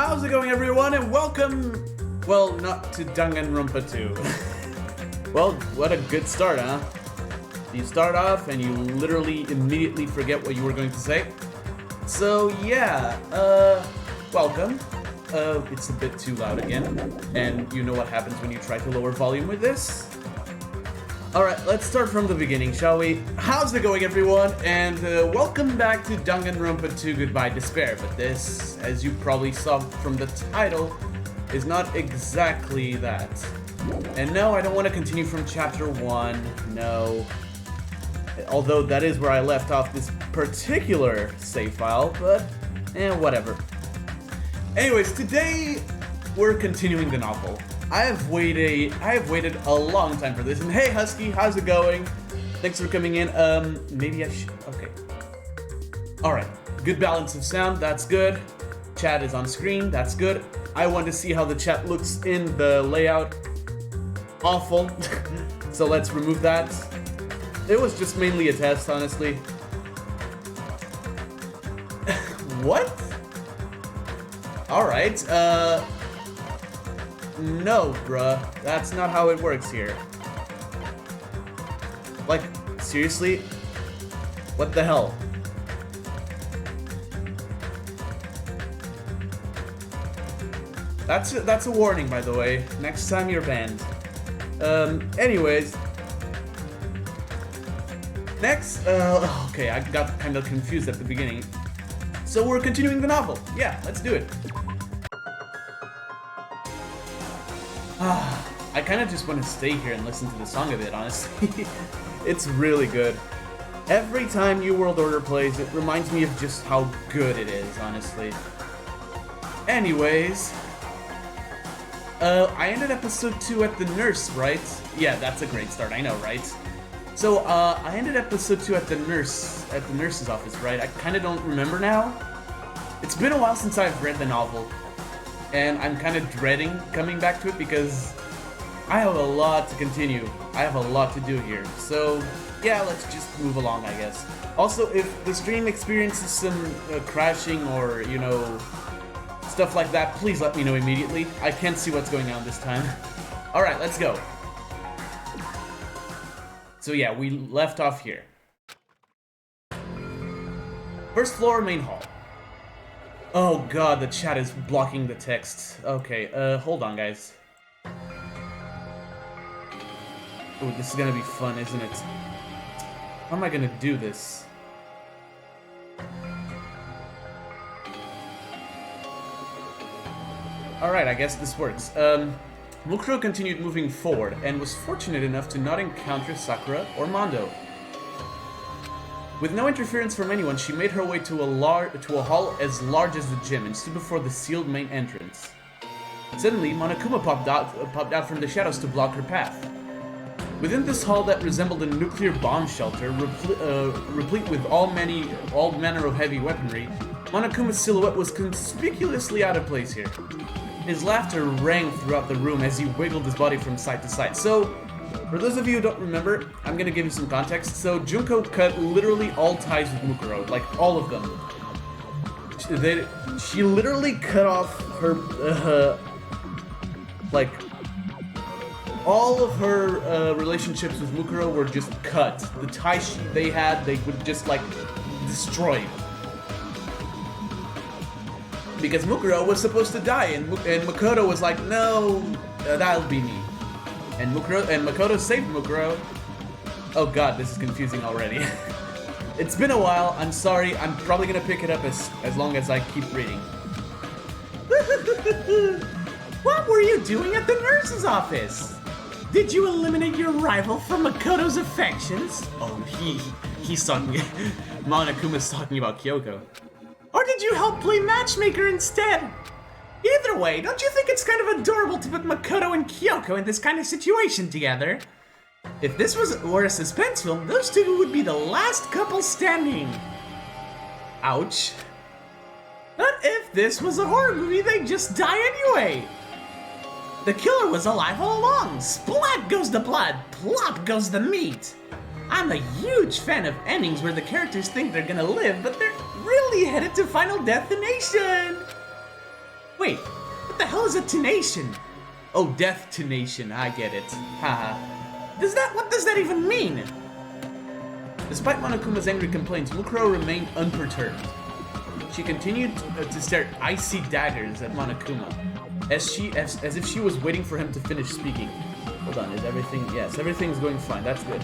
How's it going, everyone, and welcome, well, not to Danganronpa 2. Well, what a good start, huh? You start off and you literally immediately forget what you were going to say. So yeah, welcome. It's a bit too loud again, and you know what happens when you try to lower volume with this. Alright, let's start from the beginning, shall we? How's it going, everyone? And welcome back to Danganronpa 2 Goodbye Despair. But this, as you probably saw from the title, is not exactly that. And no, I don't want to continue from chapter 1, no. Although that is where I left off this particular save file, but whatever. Anyways, today we're continuing the novel. I have waited a long time for this, and hey Husky, how's it going? Thanks for coming in. Maybe I should, okay. Alright, good balance of sound, that's good. Chat is on screen, that's good. I want to see how the chat looks in the layout. Awful. So let's remove that. It was just mainly a test, honestly. What? Alright, no, bruh. That's not how it works here. Like, seriously? What the hell? That's a warning, by the way. Next time you're banned. Anyways. Next, okay, I got kind of confused at the beginning. So we're continuing the novel. Yeah, let's do it. I kind of just want to stay here and listen to the song a bit, honestly. It's really good. Every time New World Order plays, it reminds me of just how good it is, honestly. Anyways, I ended episode 2 at the nurse, right? Yeah, that's a great start, I know, right? So, I ended episode 2 at the nurse's office, right? I kind of don't remember now. It's been a while since I've read the novel, and I'm kind of dreading coming back to it because I have a lot to continue. I have a lot to do here. So, yeah, let's just move along, I guess. Also, if the stream experiences some crashing or, you know, stuff like that, please let me know immediately. I can't see what's going on this time. Alright, let's go. So yeah, we left off here. First floor, main hall. Oh god, the chat is blocking the text. Okay, hold on, guys. Oh, this is gonna be fun, isn't it? How am I gonna do this? Alright, I guess this works. Mukuro continued moving forward and was fortunate enough to not encounter Sakura or Mondo. With no interference from anyone, she made her way to a hall as large as the gym and stood before the sealed main entrance. Suddenly, Monokuma popped out from the shadows to block her path. Within this hall that resembled a nuclear bomb shelter, replete with all manner of heavy weaponry, Monokuma's silhouette was conspicuously out of place here. His laughter rang throughout the room as he wiggled his body from side to side. So, for those of you who don't remember, I'm gonna give you some context. So, Junko cut literally all ties with Mukuro, like all of them. She literally cut off her, like, all of her relationships with Mukuro were just cut. The ties they had, they would just, like, destroy. Because Mukuro was supposed to die, and Makoto was like, no, that'll be me. And Makoto saved Mukuro. Oh god, this is confusing already. It's been a while, I'm sorry, I'm probably gonna pick it up as long as I keep reading. What were you doing at the nurse's office? Did you eliminate your rival from Makoto's affections? Oh, he's talking, Monokuma's talking about Kyoko. Or did you help play matchmaker instead? Either way, don't you think it's kind of adorable to put Makoto and Kyoko in this kind of situation together? If this were a suspense film, those two would be the last couple standing. Ouch. But if this was a horror movie, they'd just die anyway. The killer was alive all along. Splat goes the blood, plop goes the meat. I'm a huge fan of endings where the characters think they're gonna live, but they're really headed to final destination. Wait, what the hell is a tenation? Oh, death tenation, I get it. Haha. What does that even mean? Despite Monokuma's angry complaints, Mukuro remained unperturbed. She continued to stare icy daggers at Monokuma, as if she was waiting for him to finish speaking. Hold on, is everything... Yes, everything's going fine, that's good.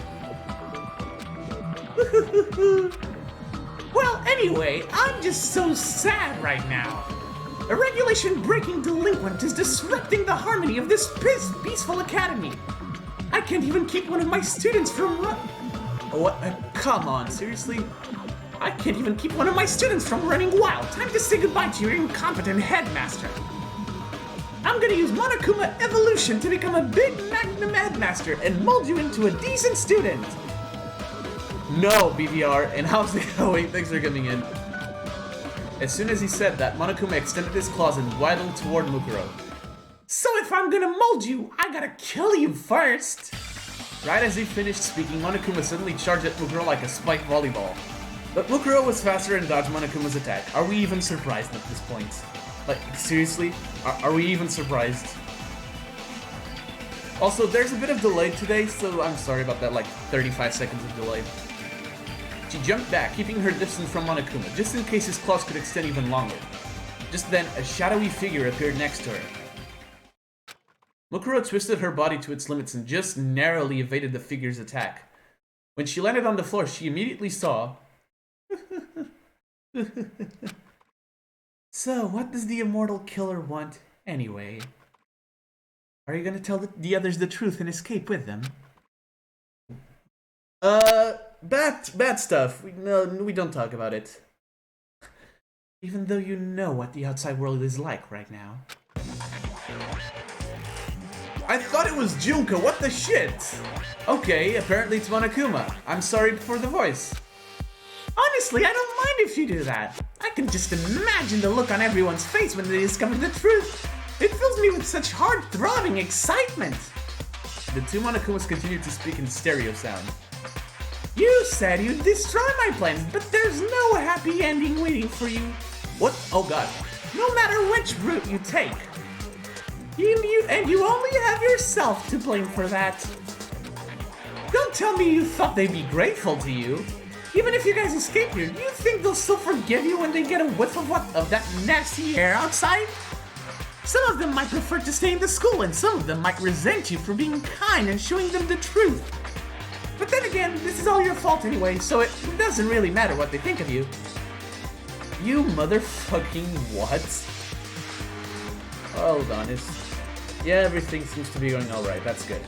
Well, anyway, I'm just so sad right now. A regulation-breaking delinquent is disrupting the harmony of this peaceful academy. I can't even keep one of my students from What? Come on, seriously? I can't even keep one of my students from running wild. Time to say goodbye to your incompetent headmaster. I'm gonna use Monokuma Evolution to become a big Magnum Headmaster and mold you into a decent student. No, BBR, and how's it going? Things are coming in. As soon as he said that, Monokuma extended his claws and waddled toward Mukuro. So if I'm gonna mold you, I gotta kill you first. Right as he finished speaking, Monokuma suddenly charged at Mukuro like a spiked volleyball. But Mukuro was faster and dodged Monokuma's attack. Are we even surprised at this point? Like, seriously? Are we even surprised? Also, there's a bit of delay today, so I'm sorry about that, like 35 seconds of delay. She jumped back, keeping her distance from Monokuma, just in case his claws could extend even longer. Just then, a shadowy figure appeared next to her. Mukuro twisted her body to its limits and just narrowly evaded the figure's attack. When she landed on the floor, she immediately saw... So, what does the immortal killer want, anyway? Are you gonna tell the others the truth and escape with them? Bad stuff. We don't talk about it. Even though you know what the outside world is like right now. I thought it was Junko, what the shit? Okay, apparently it's Monokuma. I'm sorry for the voice. Honestly, I don't mind if you do that. I can just imagine the look on everyone's face when they discover the truth. It fills me with such heart-throbbing excitement. The two Monokumas continued to speak in stereo sound. You said you'd destroy my plans, but there's no happy ending waiting for you. What? Oh god. No matter which route you take. You only have yourself to blame for that. Don't tell me you thought they'd be grateful to you. Even if you guys escape here, do you think they'll still forgive you when they get a whiff of that nasty air outside? Some of them might prefer to stay in the school, and some of them might resent you for being kind and showing them the truth. But then again, this is all your fault anyway, so it doesn't really matter what they think of you. You motherfucking what? Hold on, yeah, everything seems to be going alright, that's good.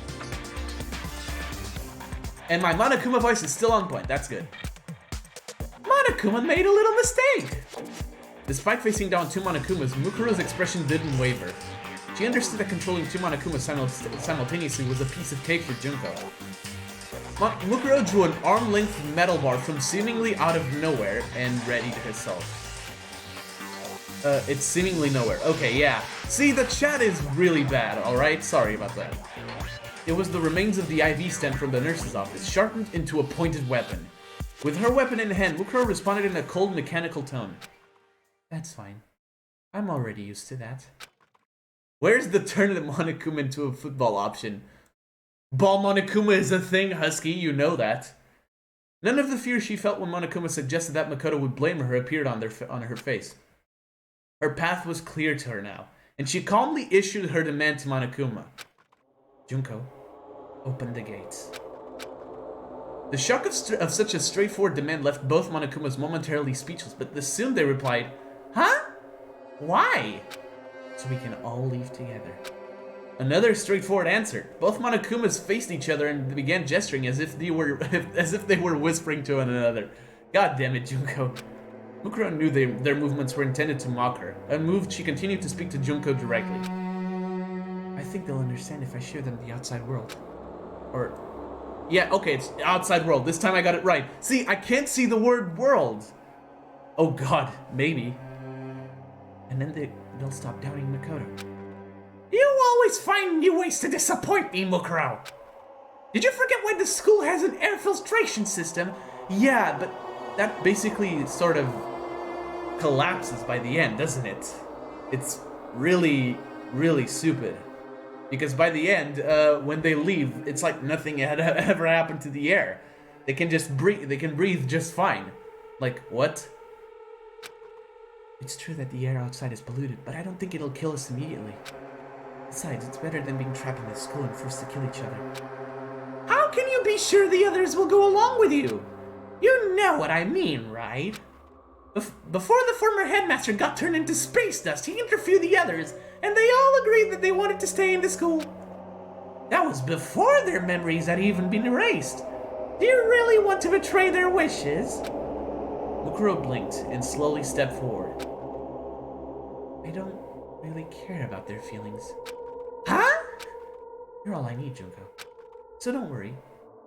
And my Monokuma voice is still on point, that's good. Monokuma made a little mistake! Despite facing down two Monokumas, Mukuro's expression didn't waver. She understood that controlling two Monokumas simultaneously was a piece of cake for Junko. Mukuro drew an arm-length metal bar from seemingly out of nowhere and readied herself. It's seemingly nowhere. Okay, yeah. See, the chat is really bad, alright? Sorry about that. It was the remains of the IV stand from the nurse's office, sharpened into a pointed weapon. With her weapon in hand, Mukuro responded in a cold, mechanical tone. That's fine. I'm already used to that. Where's the turn the Monokuma into a football option? Ball Monokuma is a thing, Husky, you know that. None of the fear she felt when Monokuma suggested that Makoto would blame her appeared on her face. Her path was clear to her now, and she calmly issued her demand to Monokuma. Junko, open the gates. The shock of such a straightforward demand left both Monokumas momentarily speechless, but soon they replied, Huh? Why? So we can all leave together. Another straightforward answer. Both Monokumas faced each other and began gesturing as if they were whispering to one another. God damn it, Junko. Mukuro knew their movements were intended to mock her. Unmoved, she continued to speak to Junko directly. I think they'll understand if I show them the outside world. Yeah, okay, it's outside world. This time I got it right. See, I can't see the word world. Oh god, maybe. And then they'll stop doubting Makoto. You always find new ways to disappoint me, Mukuro. Did you forget why the school has an air filtration system? Yeah, but that basically sort of collapses by the end, doesn't it? It's really, really stupid. Because by the end, when they leave, it's like nothing had ever happened to the air. They can just breathe. They can breathe just fine. Like, what? It's true that the air outside is polluted, but I don't think it'll kill us immediately. Besides, it's better than being trapped in this school and forced to kill each other. How can you be sure the others will go along with you? You know what I mean, right? Before the former headmaster got turned into space dust, he interviewed the others, and they all agreed that they wanted to stay in the school. That was before their memories had even been erased. Do you really want to betray their wishes? Mukuro blinked and slowly stepped forward. I don't really care about their feelings. Huh? You're all I need, Junko. So don't worry.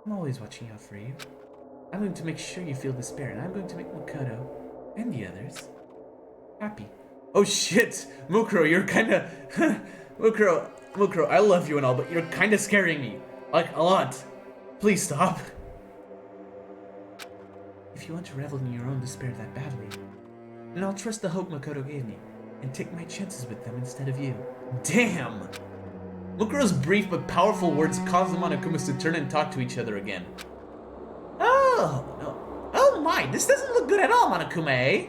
I'm always watching out for you. I'm going to make sure you feel despair, and I'm going to make Makoto and the others happy. Oh shit! Mukuro, you're kinda... Mukuro, I love you and all, but you're kinda scaring me. Like, a lot. Please stop. If you want to revel in your own despair that badly, then I'll trust the hope Makoto gave me, and take my chances with them instead of you. Damn! Mukuro's brief but powerful words caused the Monokumas to turn and talk to each other again. Oh, no. Oh my, this doesn't look good at all, Monokuma, eh?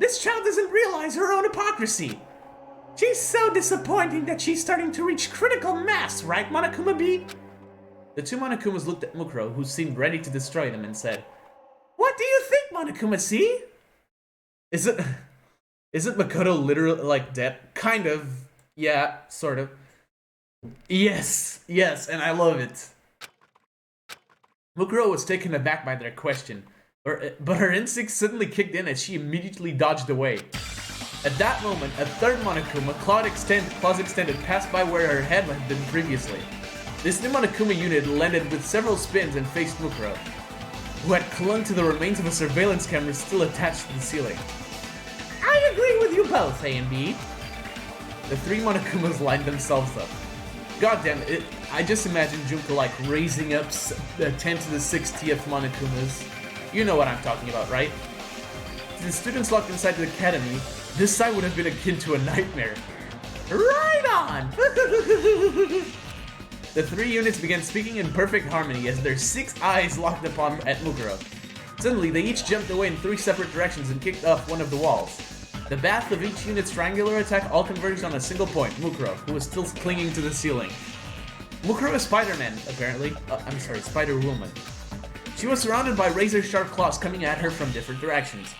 This child doesn't realize her own hypocrisy. She's so disappointing that she's starting to reach critical mass, right, Monokuma B? The two Monokumas looked at Mukuro, who seemed ready to destroy them, and said, What do you think, Monokuma C? Isn't Makoto literally, like, dead? Kind of. Yeah, sort of. Yes, and I love it. Mukuro was taken aback by their question, but her instincts suddenly kicked in as she immediately dodged away. At that moment, a third Monokuma, claws extended, passed by where her head had been previously. This new Monokuma unit landed with several spins and faced Mukuro, who had clung to the remains of a surveillance camera still attached to the ceiling. I agree with you both, A and B. The three Monokumas lined themselves up. God damn it, I just imagine Junko like raising up 10 to the 60th Monokumas. You know what I'm talking about, right? To the students locked inside the academy, this sight would have been akin to a nightmare. Right on! The three units began speaking in perfect harmony as their 6 eyes locked upon at Mukuro. Suddenly, they each jumped away in 3 separate directions and kicked off one of the walls. The path of each unit's triangular attack all converged on a single point, Mukuro, who was still clinging to the ceiling. Mukuro is Spider-Man, apparently. Spider-Woman. She was surrounded by razor-sharp claws coming at her from different directions.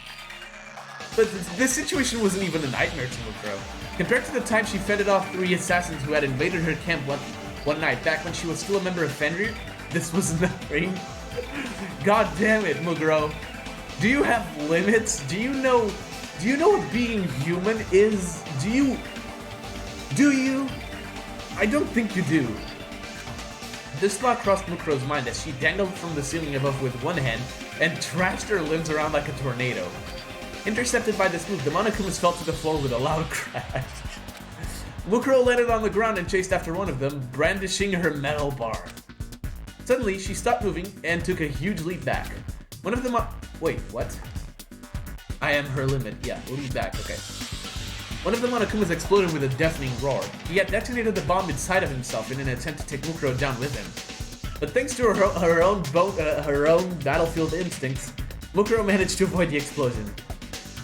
But this situation wasn't even a nightmare to Mukuro. Compared to the time she fended off 3 assassins who had invaded her camp one night back when she was still a member of Fenrir, this was nothing. God damn it, Mukuro. Do you have limits? Do you know what being human is? Do you? I don't think you do. This thought crossed Mukuro's mind as she dangled from the ceiling above with one hand and thrashed her limbs around like a tornado. Intercepted by this move, the Monokumas fell to the floor with a loud crash. Mukuro landed on the ground and chased after one of them, brandishing her metal bar. Suddenly, she stopped moving and took a huge leap back. One of the Wait, what? I am her limit. Yeah, leap back, okay. One of the Monokumas exploded with a deafening roar. He had detonated the bomb inside of himself in an attempt to take Mukuro down with him. But thanks to her own battlefield instincts, Mukuro managed to avoid the explosion.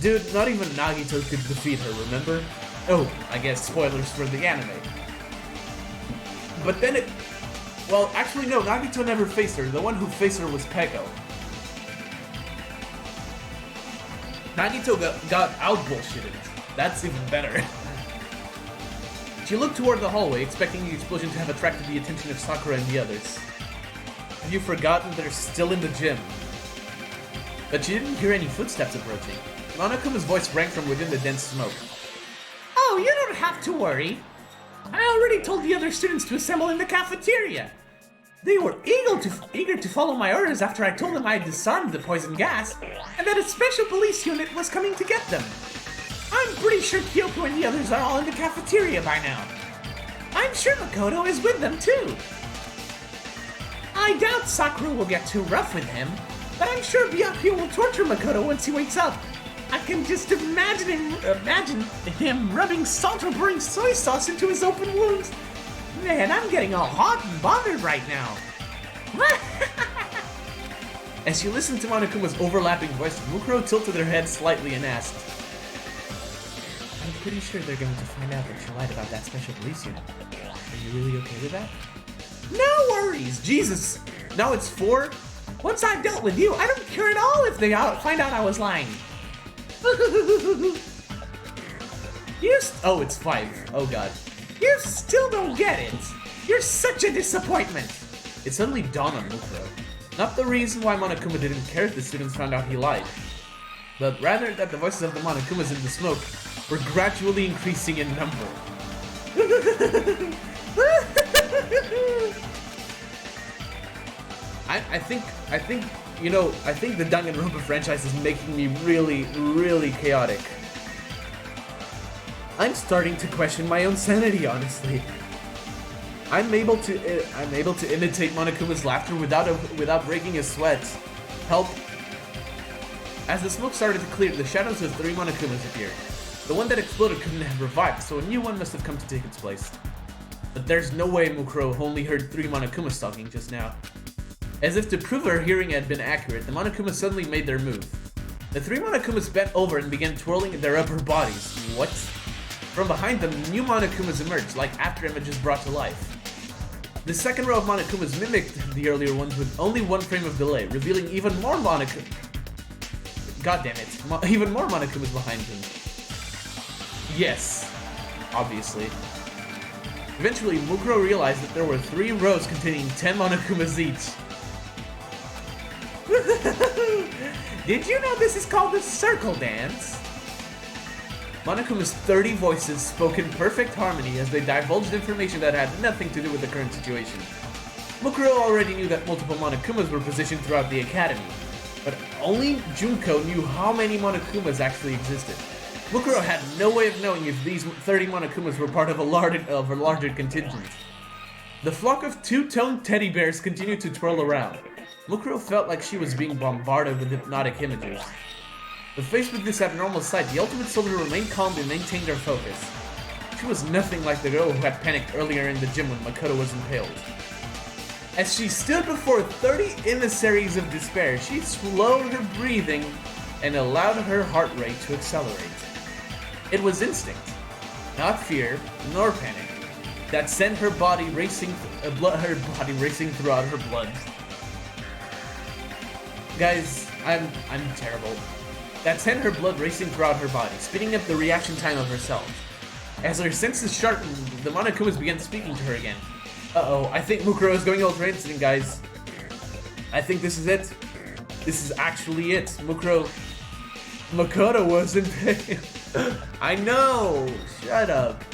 Dude, not even Nagito could defeat her, remember? Oh, I guess spoilers for the anime. But then well, actually no, Nagito never faced her. The one who faced her was Peko. Nagito got out-bullshitted. That's even better. She looked toward the hallway, expecting the explosion to have attracted the attention of Sakura and the others. Have you forgotten they're still in the gym? But she didn't hear any footsteps approaching. Monokuma's voice rang from within the dense smoke. Oh, you don't have to worry. I already told the other students to assemble in the cafeteria. They were eager to follow my orders after I told them I had disarmed the poison gas, and that a special police unit was coming to get them. I'm pretty sure Kyoko and the others are all in the cafeteria by now. I'm sure Makoto is with them too. I doubt Sakura will get too rough with him, but I'm sure Byakuya will torture Makoto once he wakes up. I can just imagine him rubbing salt or pouring soy sauce into his open wounds. Man, I'm getting all hot and bothered right now. As she listened to Monokuma's overlapping voice, Mukuro tilted her head slightly and asked, I'm pretty sure they're going to find out that you lied about that special police unit. Are you really okay with that? No worries, Jesus. Now it's 4. Once I've dealt with you, I don't care at all if they find out I was lying. Oh, it's 5. Oh god. You still don't get it. You're such a disappointment. It suddenly dawned on Mukuro. Not the reason why Monokuma didn't care if the students found out he lied, but rather that the voices of the Monokumas in the smoke were gradually increasing in number. I think the Danganronpa franchise is making me really, really chaotic. I'm starting to question my own sanity, honestly. I'm able to imitate Monokuma's laughter without breaking a sweat. Help. As the smoke started to clear, the shadows of 3 Monokumas appeared. The one that exploded couldn't have revived, so a new one must have come to take its place. But there's no way Mukuro only heard 3 Monokumas talking just now. As if to prove her hearing had been accurate, the Monokumas suddenly made their move. The 3 Monokumas bent over and began twirling their upper bodies. What? From behind them, new Monokumas emerged, like after images brought to life. The second row of Monokumas mimicked the earlier ones with only 1 frame of delay, revealing even more Monokumas. God damn it, even more Monokumas behind them. Yes, obviously. Eventually, Mukuro realized that there were 3 rows containing 10 Monokumas each. Did you know this is called the circle dance? Monokuma's 30 voices spoke in perfect harmony as they divulged information that had nothing to do with the current situation. Mukuro already knew that multiple Monokumas were positioned throughout the academy, but only Junko knew how many Monokumas actually existed. Mukuro had no way of knowing if these 30 Monokumas were part of a larger contingent. The flock of 2-toned teddy bears continued to twirl around. Mukuro felt like she was being bombarded with hypnotic images. But faced with this abnormal sight, the Ultimate Soldier remained calm and maintained her focus. She was nothing like the girl who had panicked earlier in the gym when Makoto was impaled. As she stood before 30 emissaries of despair, she slowed her breathing and allowed her heart rate to accelerate. It was instinct, not fear nor panic, that sent her body racing throughout her blood. Guys, I'm terrible. That sent her blood racing throughout her body, speeding up the reaction time of herself. As her senses sharpened, the Monokumas began speaking to her again. Uh-oh, I think Mukuro is going Ultra Instinct, guys. I think this is it. This is actually it. Makoto was in pain. I know! Shut up.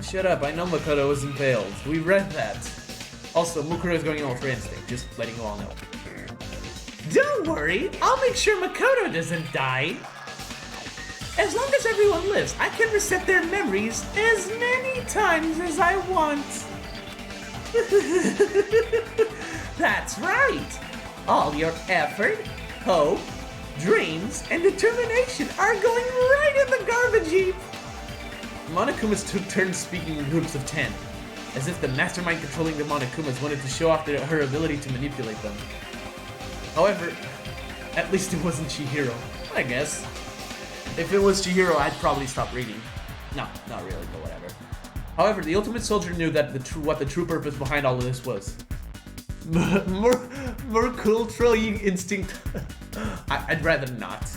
Shut up, I know Makoto was impaled. We read that. Also, Mukuro is going Ultra Instinct, just letting you all know. Don't worry, I'll make sure Makoto doesn't die. As long as everyone lives, I can reset their memories as many times as I want. That's right. All your effort, hope, dreams, and determination are going right in the garbage heap. Monokumas took turns speaking in groups of 10, as if the mastermind controlling the Monokumas wanted to show off her ability to manipulate them. However, at least it wasn't Chihiro, I guess. If it was Chihiro, I'd probably stop reading. No, not really, but whatever. However, the Ultimate Soldier knew that what the true purpose behind all of this was. More cultural instinct. I'd rather not.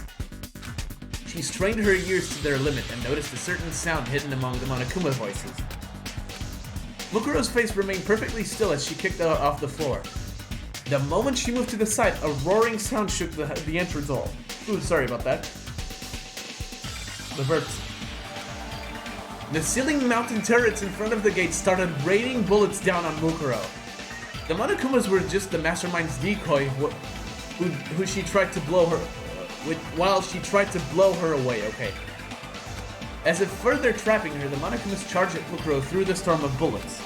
She strained her ears to their limit and noticed a certain sound hidden among the Monokuma voices. Mukuro's face remained perfectly still as she kicked off the floor. The moment she moved to the side, a roaring sound shook the entrance hall. Ooh, sorry about that. The burps. The ceiling mountain turrets in front of the gate started raining bullets down on Mukuro. The Monokumas were just the mastermind's decoy, who she tried to blow her, while she tried to blow her away. Okay. As if further trapping her, the Monokumas charged at Mukuro through the storm of bullets.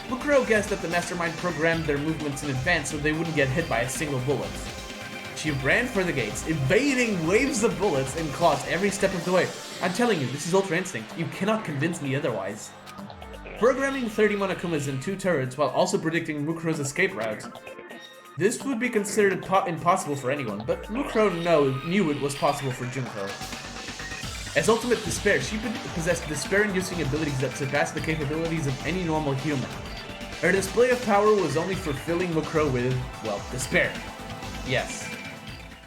Mukuro guessed that the mastermind programmed their movements in advance so they wouldn't get hit by a single bullet. She ran for the gates, evading waves of bullets and claws every step of the way. I'm telling you, this is Ultra Instinct. You cannot convince me otherwise. Programming 30 Monokumas in 2 turrets while also predicting Mukuro's escape route. This would be considered impossible for anyone, but Mukuro knew it was possible for Junko. As Ultimate Despair, she possessed despair-inducing abilities that surpassed the capabilities of any normal human. Her display of power was only for filling Mukuro with, well, despair. Yes,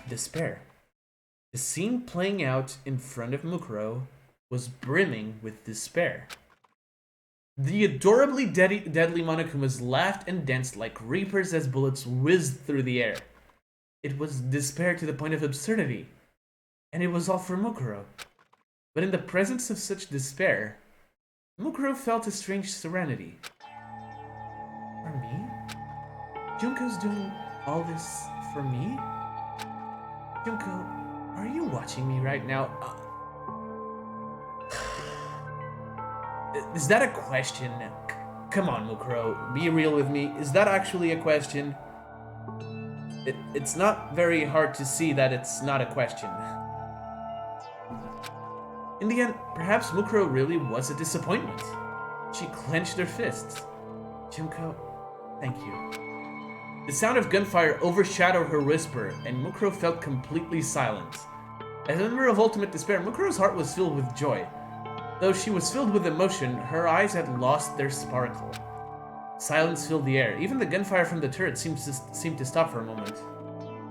despair. The scene playing out in front of Mukuro was brimming with despair. The adorably deadly Monokumas laughed and danced like reapers as bullets whizzed through the air. It was despair to the point of absurdity, and it was all for Mukuro. But in the presence of such despair, Mukuro felt a strange serenity. For me? Junko's doing all this for me? Junko, are you watching me right now? Is that a question? Come on, Mukuro, be real with me. Is that actually a question? It's not very hard to see that it's not a question. In the end, perhaps Mukuro really was a disappointment. She clenched her fists. Junko, thank you. The sound of gunfire overshadowed her whisper, and Mukuro felt completely silent. As a member of Ultimate Despair, Mukuro's heart was filled with joy. Though she was filled with emotion, her eyes had lost their sparkle. Silence filled the air. Even the gunfire from the turret seemed to stop for a moment.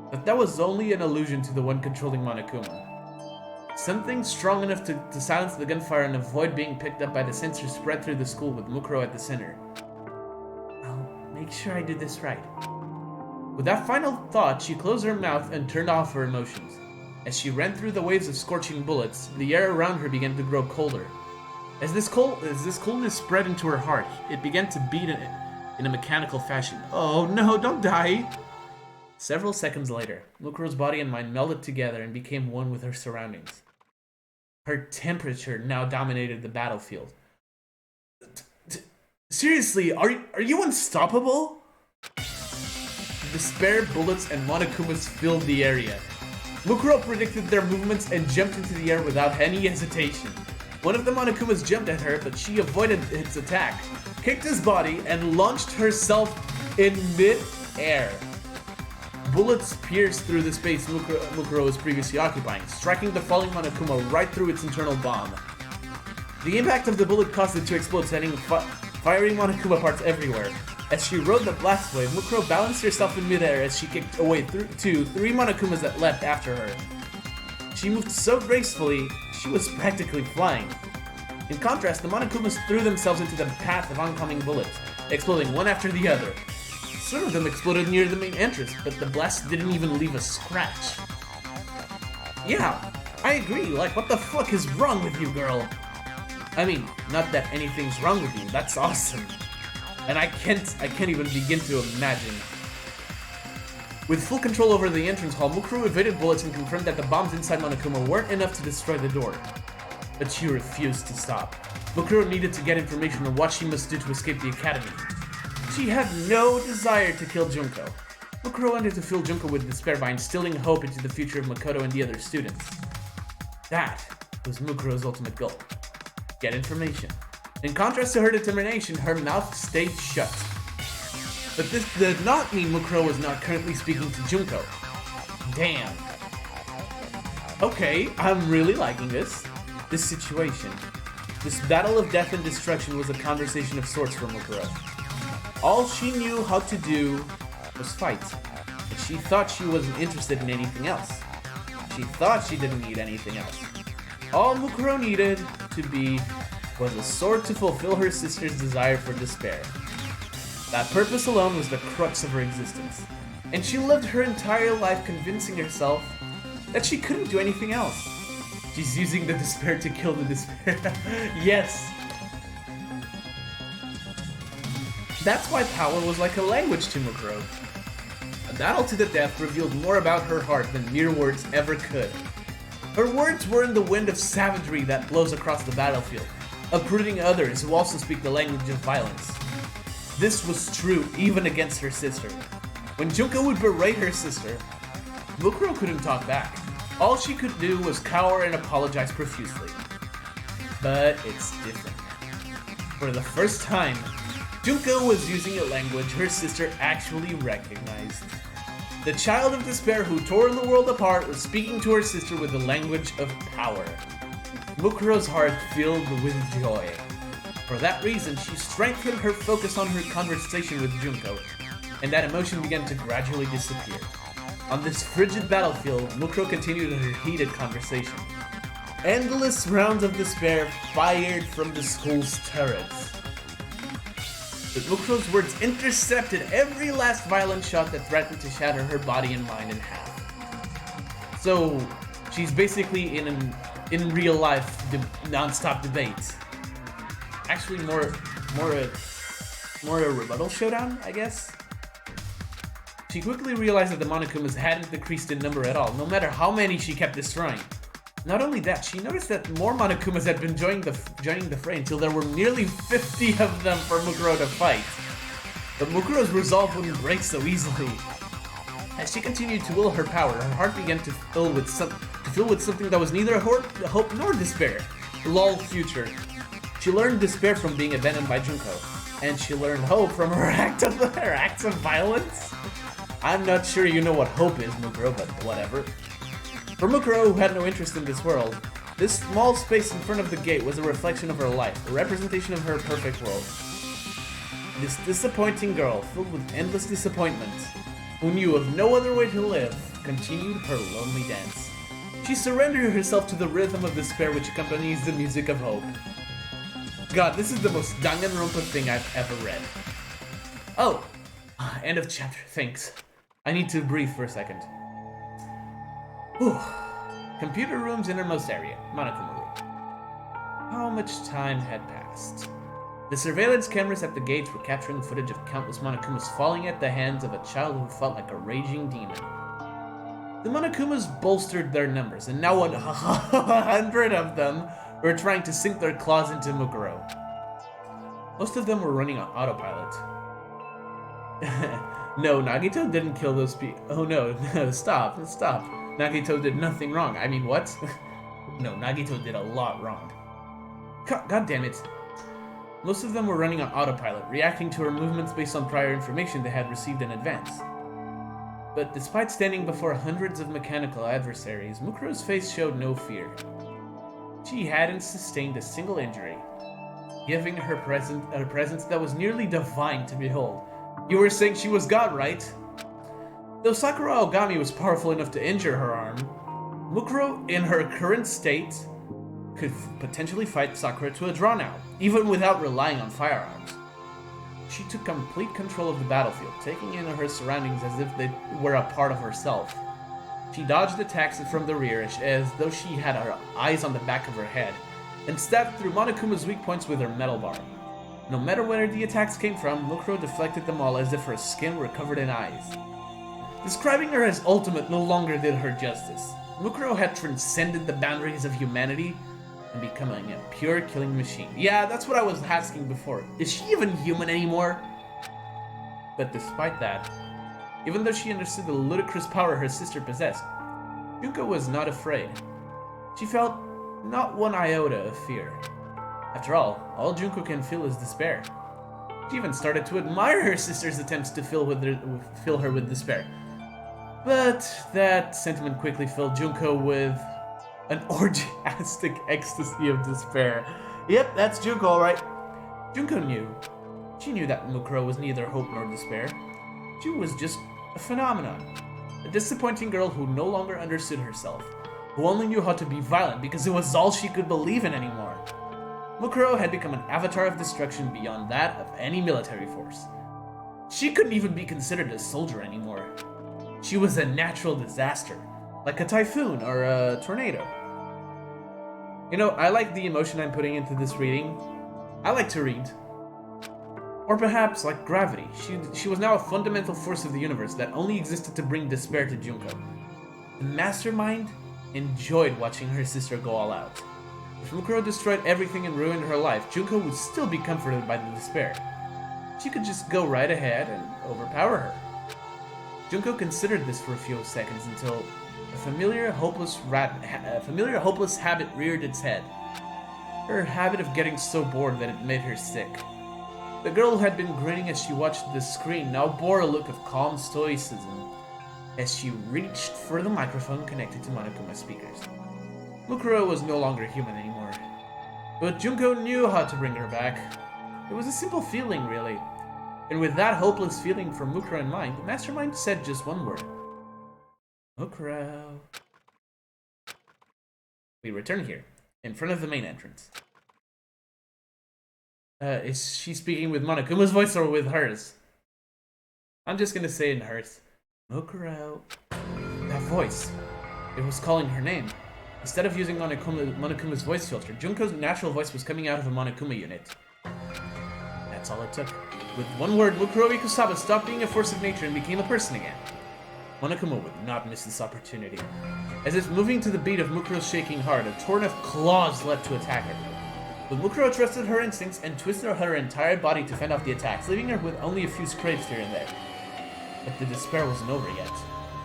But that was only an illusion to the one controlling Monokuma. Something strong enough to silence the gunfire and avoid being picked up by the sensor spread through the school with Mukuro at the center. I'll make sure I do this right. With that final thought, she closed her mouth and turned off her emotions. As she ran through the waves of scorching bullets, the air around her began to grow colder. As this coldness spread into her heart, it began to beat in a mechanical fashion. Oh no, don't die! Several seconds later, Mukuro's body and mind melded together and became one with her surroundings. Her temperature now dominated the battlefield. Seriously, are you unstoppable? Despair, bullets, and Monokumas filled the area. Mukuro predicted their movements and jumped into the air without any hesitation. One of the Monokumas jumped at her, but she avoided its attack, kicked his body, and launched herself in mid-air. Bullets pierced through the space Mukuro was previously occupying, striking the falling Monokuma right through its internal bomb. The impact of the bullet caused it to explode, sending firing Monokuma parts everywhere. As she rode the blast wave, Mukuro balanced herself in midair as she kicked away three Monokumas that leapt after her. She moved so gracefully, she was practically flying. In contrast, the Monokumas threw themselves into the path of oncoming bullets, exploding one after the other. Some of them exploded near the main entrance, but the blast didn't even leave a scratch. Yeah, I agree, like what the fuck is wrong with you, girl? I mean, not that anything's wrong with you, that's awesome. And I can't even begin to imagine. With full control over the entrance hall, Mukuro evaded bullets and confirmed that the bombs inside Monokuma weren't enough to destroy the door. But she refused to stop. Mukuro needed to get information on what she must do to escape the academy. She had no desire to kill Junko. Mukuro wanted to fill Junko with despair by instilling hope into the future of Makoto and the other students. That was Mukuro's ultimate goal. Get information. In contrast to her determination, her mouth stayed shut. But this did not mean Mukuro was not currently speaking to Junko. Damn. Okay, I'm really liking this. This situation. This battle of death and destruction was a conversation of sorts for Mukuro. All she knew how to do was fight, but she thought she wasn't interested in anything else. She thought she didn't need anything else. All Mukuro needed to be was a sword to fulfill her sister's desire for despair. That purpose alone was the crux of her existence, and she lived her entire life convincing herself that she couldn't do anything else. She's using the despair to kill the despair. Yes! That's why power was like a language to Mukuro. A battle to the death revealed more about her heart than mere words ever could. Her words were in the wind of savagery that blows across the battlefield, uprooting others who also speak the language of violence. This was true even against her sister. When Junko would berate her sister, Mukuro couldn't talk back. All she could do was cower and apologize profusely. But it's different. For the first time, Junko was using a language her sister actually recognized. The child of despair who tore the world apart was speaking to her sister with the language of power. Mukuro's heart filled with joy. For that reason, she strengthened her focus on her conversation with Junko, and that emotion began to gradually disappear. On this frigid battlefield, Mukuro continued her heated conversation. Endless rounds of despair fired from the school's turrets. But Mukuro's words intercepted every last violent shot that threatened to shatter her body and mind in half. So, she's basically in real life non-stop debate. Actually, more a rebuttal showdown, I guess. She quickly realized that the Monokumas hadn't decreased in number at all, no matter how many she kept destroying. Not only that, she noticed that more Monokumas had been joining the fray until there were nearly 50 of them for Mukuro to fight. But Mukuro's resolve wouldn't break so easily. As she continued to will her power, her heart began to fill with something that was neither hope nor despair. Lol future. She learned despair from being abandoned by Junko, and she learned hope from her acts of violence. I'm not sure you know what hope is, Mukuro, but whatever. For Mukuro, who had no interest in this world, this small space in front of the gate was a reflection of her life, a representation of her perfect world. This disappointing girl, filled with endless disappointment, who knew of no other way to live, continued her lonely dance. She surrendered herself to the rhythm of despair which accompanies the music of hope. God, this is the most Danganronpa thing I've ever read. Oh, end of chapter, thanks. I need to breathe for a second. Whew. Computer room's innermost area, Monokuma room. How much time had passed? The surveillance cameras at the gates were capturing footage of countless Monokumas falling at the hands of a child who felt like a raging demon. The Monokumas bolstered their numbers, and now 100 of them were trying to sink their claws into Mukuro. Most of them were running on autopilot. No, Nagito didn't kill those people. Oh no, stop. Nagito did nothing wrong. I mean, what? No, Nagito did a lot wrong. God damn it. Most of them were running on autopilot, reacting to her movements based on prior information they had received in advance. But despite standing before hundreds of mechanical adversaries, Mukuro's face showed no fear. She hadn't sustained a single injury, giving her a presence that was nearly divine to behold. You were saying she was God, right? Though Sakura Ogami was powerful enough to injure her arm, Mukuro, in her current state, could potentially fight Sakura to a draw now, even without relying on firearms. She took complete control of the battlefield, taking in her surroundings as if they were a part of herself. She dodged attacks from the rear as though she had her eyes on the back of her head, and stabbed through Monokuma's weak points with her metal bar. No matter where the attacks came from, Mukuro deflected them all as if her skin were covered in eyes. Describing her as ultimate no longer did her justice. Mukuro had transcended the boundaries of humanity and becoming a pure killing machine. Yeah, that's what I was asking before. Is she even human anymore? But despite that, even though she understood the ludicrous power her sister possessed, Junko was not afraid. She felt not one iota of fear. After all Junko can feel is despair. She even started to admire her sister's attempts to fill her with despair. But that sentiment quickly filled Junko with an orgiastic ecstasy of despair. Yep, that's Junko, alright. Junko knew. She knew that Mukuro was neither hope nor despair. She was just a phenomenon. A disappointing girl who no longer understood herself, who only knew how to be violent because it was all she could believe in anymore. Mukuro had become an avatar of destruction beyond that of any military force. She couldn't even be considered a soldier anymore. She was a natural disaster, like a typhoon or a tornado. You know, I like the emotion I'm putting into this reading. I like to read. Or perhaps, like gravity, she was now a fundamental force of the universe that only existed to bring despair to Junko. The mastermind enjoyed watching her sister go all out. If Mukuro destroyed everything and ruined her life, Junko would still be comforted by the despair. She could just go right ahead and overpower her. Junko considered this for a few seconds until a familiar hopeless habit reared its head. Her habit of getting so bored that it made her sick. The girl who had been grinning as she watched the screen now bore a look of calm stoicism as she reached for the microphone connected to Monokuma's speakers. Mukuro was no longer human anymore, but Junko knew how to bring her back. It was a simple feeling, really. And with that hopeless feeling from Mukuro in mind, the mastermind said just one word. Mukuro. We return here, in front of the main entrance. Is she speaking with Monokuma's voice or with hers? I'm just gonna say in hers. Mukuro. That voice. It was calling her name. Instead of using Monokuma's voice filter, Junko's natural voice was coming out of a Monokuma unit. That's all it took. With one word, Mukuro Ikusaba stopped being a force of nature and became a person again. Monokuma would not miss this opportunity. As if moving to the beat of Mukuro's shaking heart, a torrent of claws leapt to attack her. But Mukuro trusted her instincts and twisted her entire body to fend off the attacks, leaving her with only a few scrapes here and there. But the despair wasn't over yet.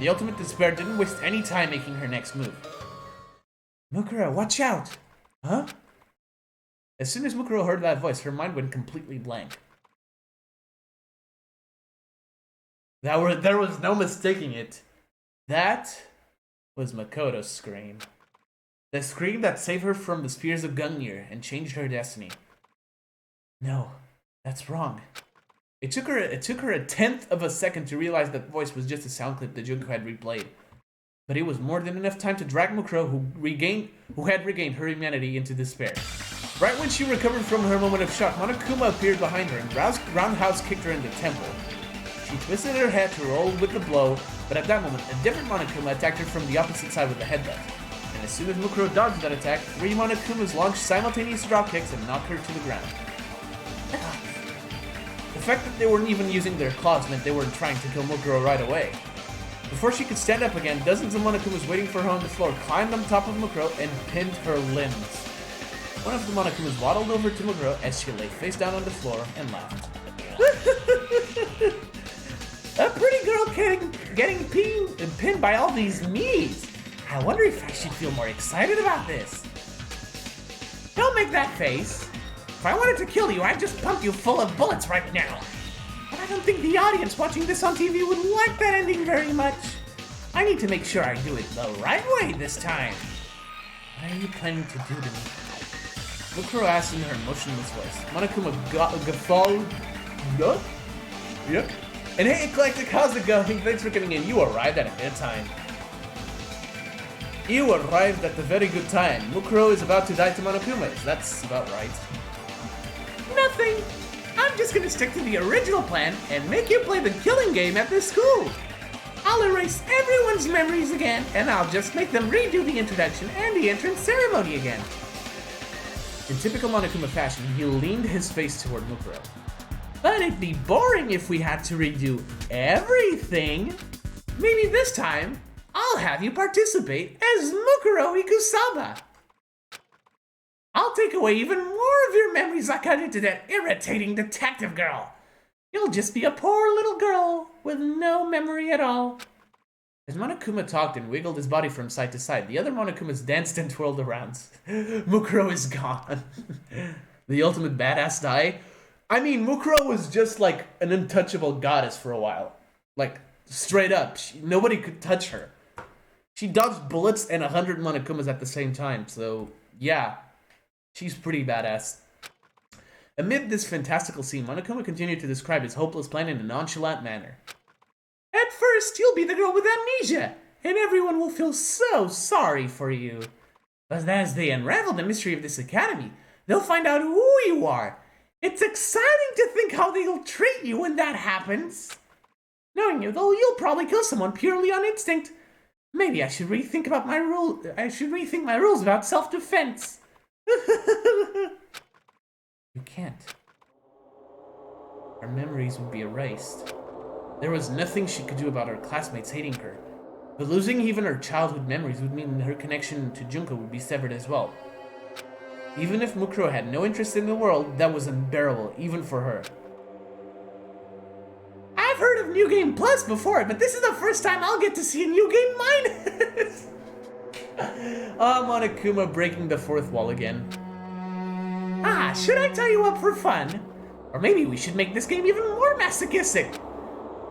The ultimate despair didn't waste any time making her next move. Mukuro, watch out! Huh? As soon as Mukuro heard that voice, her mind went completely blank. There was no mistaking it. That was Makoto's scream. The scream that saved her from the spears of Gungnir and changed her destiny. No, that's wrong. It took her a tenth of a second to realize that voice was just a sound clip that Junko had replayed. But it was more than enough time to drag Mukuro, who had regained her humanity, into despair. Right when she recovered from her moment of shock, Monokuma appeared behind her and roundhouse kicked her in the temple. She twisted her head to roll with the blow, but at that moment, a different Monokuma attacked her from the opposite side with a headbutt. And as soon as Mukuro dodged that attack, 3 Monokumas launched simultaneous drop kicks and knocked her to the ground. The fact that they weren't even using their claws meant they weren't trying to kill Mukuro right away. Before she could stand up again, dozens of Monokumas waiting for her on the floor climbed on top of Mukuro and pinned her limbs. One of the Monokumas waddled over to Mukuro as she lay face down on the floor and laughed. A pretty girl getting pinned by all these me's. I wonder if I should feel more excited about this. Don't make that face. If I wanted to kill you, I'd just pump you full of bullets right now. But I don't think the audience watching this on TV would like that ending very much. I need to make sure I do it the right way this time. What are you planning to do to me? Mukuro asked in her emotionless voice. Monokuma guffawed. Yup. And hey, Eclectic, how's it going? Thanks for coming in. You arrived at a good time. You arrived at a very good time. Mukuro is about to die to Monokumas. That's about right. Nothing. I'm just gonna stick to the original plan and make you play the killing game at this school. I'll erase everyone's memories again, and I'll just make them redo the introduction and the entrance ceremony again. In typical Monokuma fashion, he leaned his face toward Mukuro. But it'd be boring if we had to redo everything. Maybe this time, I'll have you participate as Mukuro Ikusaba. I'll take away even more of your memories like I did to that irritating detective girl. You'll just be a poor little girl with no memory at all. As Monokuma talked and wiggled his body from side to side, the other Monokumas danced and twirled around. Mukuro is gone. The ultimate badass die. I mean, Mukuro was just like an untouchable goddess for a while. Like, straight up. Nobody could touch her. She dodged bullets and 100 Monokumas at the same time, so yeah. She's pretty badass. Amid this fantastical scene, Monokuma continued to describe his hopeless plan in a nonchalant manner. At first, you'll be the girl with amnesia, and everyone will feel so sorry for you. But as they unravel the mystery of this academy, they'll find out who you are. It's exciting to think how they'll treat you when that happens. Knowing you, though, you'll probably kill someone purely on instinct. Maybe I should rethink my rules about self-defense. You can't. Her memories would be erased. There was nothing she could do about her classmates hating her. But losing even her childhood memories would mean her connection to Junko would be severed as well. Even if Mukuro had no interest in the world, that was unbearable, even for her. I've heard of New Game Plus before, but this is the first time I'll get to see a New Game Minus. Monokuma breaking the fourth wall again. Should I tie you up for fun? Or maybe we should make this game even more masochistic.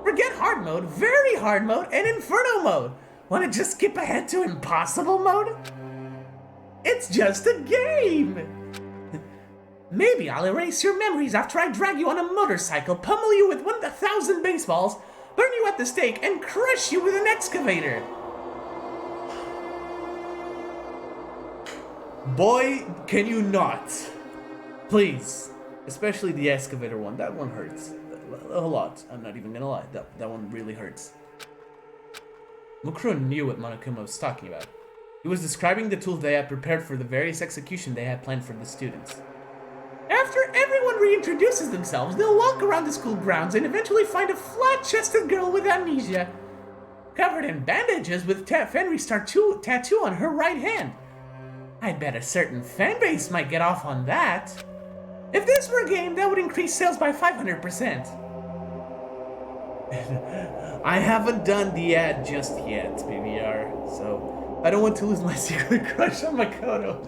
Forget hard mode, very hard mode, and inferno mode. Wanna just skip ahead to impossible mode? It's just a game. Maybe I'll erase your memories after I drag you on a motorcycle, pummel you with 1,000 baseballs, burn you at the stake, and crush you with an excavator. Boy, can you not? Please. Especially the excavator one. That one hurts. A lot. I'm not even gonna lie. That one really hurts. Mukuro knew what Monokuma was talking about. He was describing the tools they had prepared for the various execution they had planned for the students. After everyone reintroduces themselves, they'll walk around the school grounds and eventually find a flat-chested girl with amnesia, covered in bandages with Fenris tattoo on her right hand. I bet a certain fanbase might get off on that. If this were a game, that would increase sales by 500%. I haven't done the ad just yet, BBR, so I don't want to lose my secret crush on Makoto.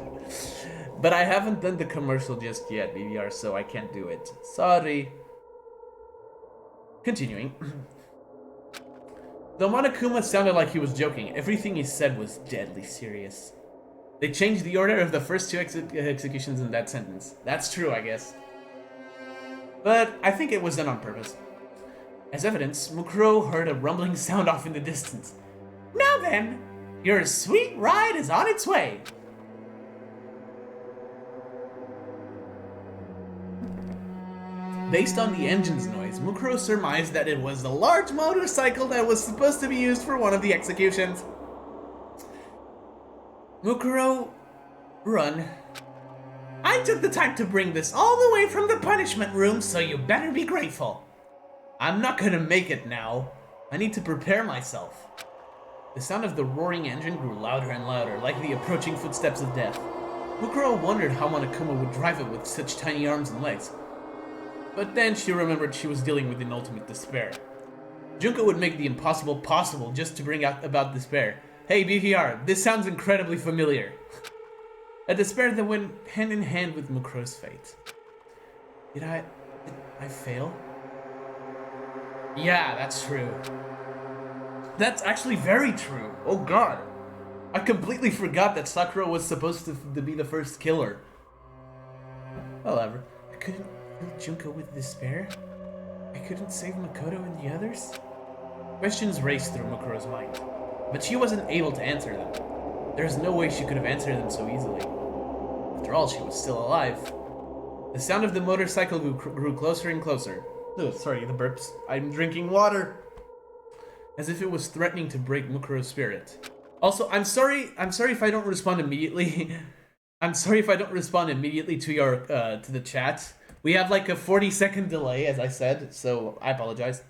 But I haven't done the commercial just yet, BBR, so I can't do it. Sorry. Continuing. Though Monokuma sounded like he was joking, everything he said was deadly serious. They changed the order of the first two executions in that sentence. That's true, I guess. But I think it was done on purpose. As evidence, Mukuro heard a rumbling sound off in the distance. Now then, your sweet ride is on its way. Based on the engine's noise, Mukuro surmised that it was the large motorcycle that was supposed to be used for one of the executions. Mukuro, run. I took the time to bring this all the way from the punishment room, so you better be grateful. I'm not gonna make it now. I need to prepare myself. The sound of the roaring engine grew louder and louder, like the approaching footsteps of death. Mukuro wondered how Monokuma would drive it with such tiny arms and legs. But then she remembered she was dealing with an ultimate despair. Junko would make the impossible possible just to bring out about despair. Hey BVR, this sounds incredibly familiar. A despair that went hand in hand with Mukuro's fate. Did I fail? Yeah, that's true. That's actually very true. Oh god. I completely forgot that Sakura was supposed to be the first killer. However, I couldn't fill Junko with despair. I couldn't save Makoto and the others. Questions raced through Mukuro's mind, but she wasn't able to answer them. There's no way she could have answered them so easily. After all, she was still alive. The sound of the motorcycle grew closer and closer. Oh, sorry, the burps. I'm drinking water. As if it was threatening to break Mukuro's spirit. Also, I'm sorry if I don't respond immediately. I'm sorry if I don't respond immediately to your to the chat. We have like a 40-second delay, as I said, so I apologize.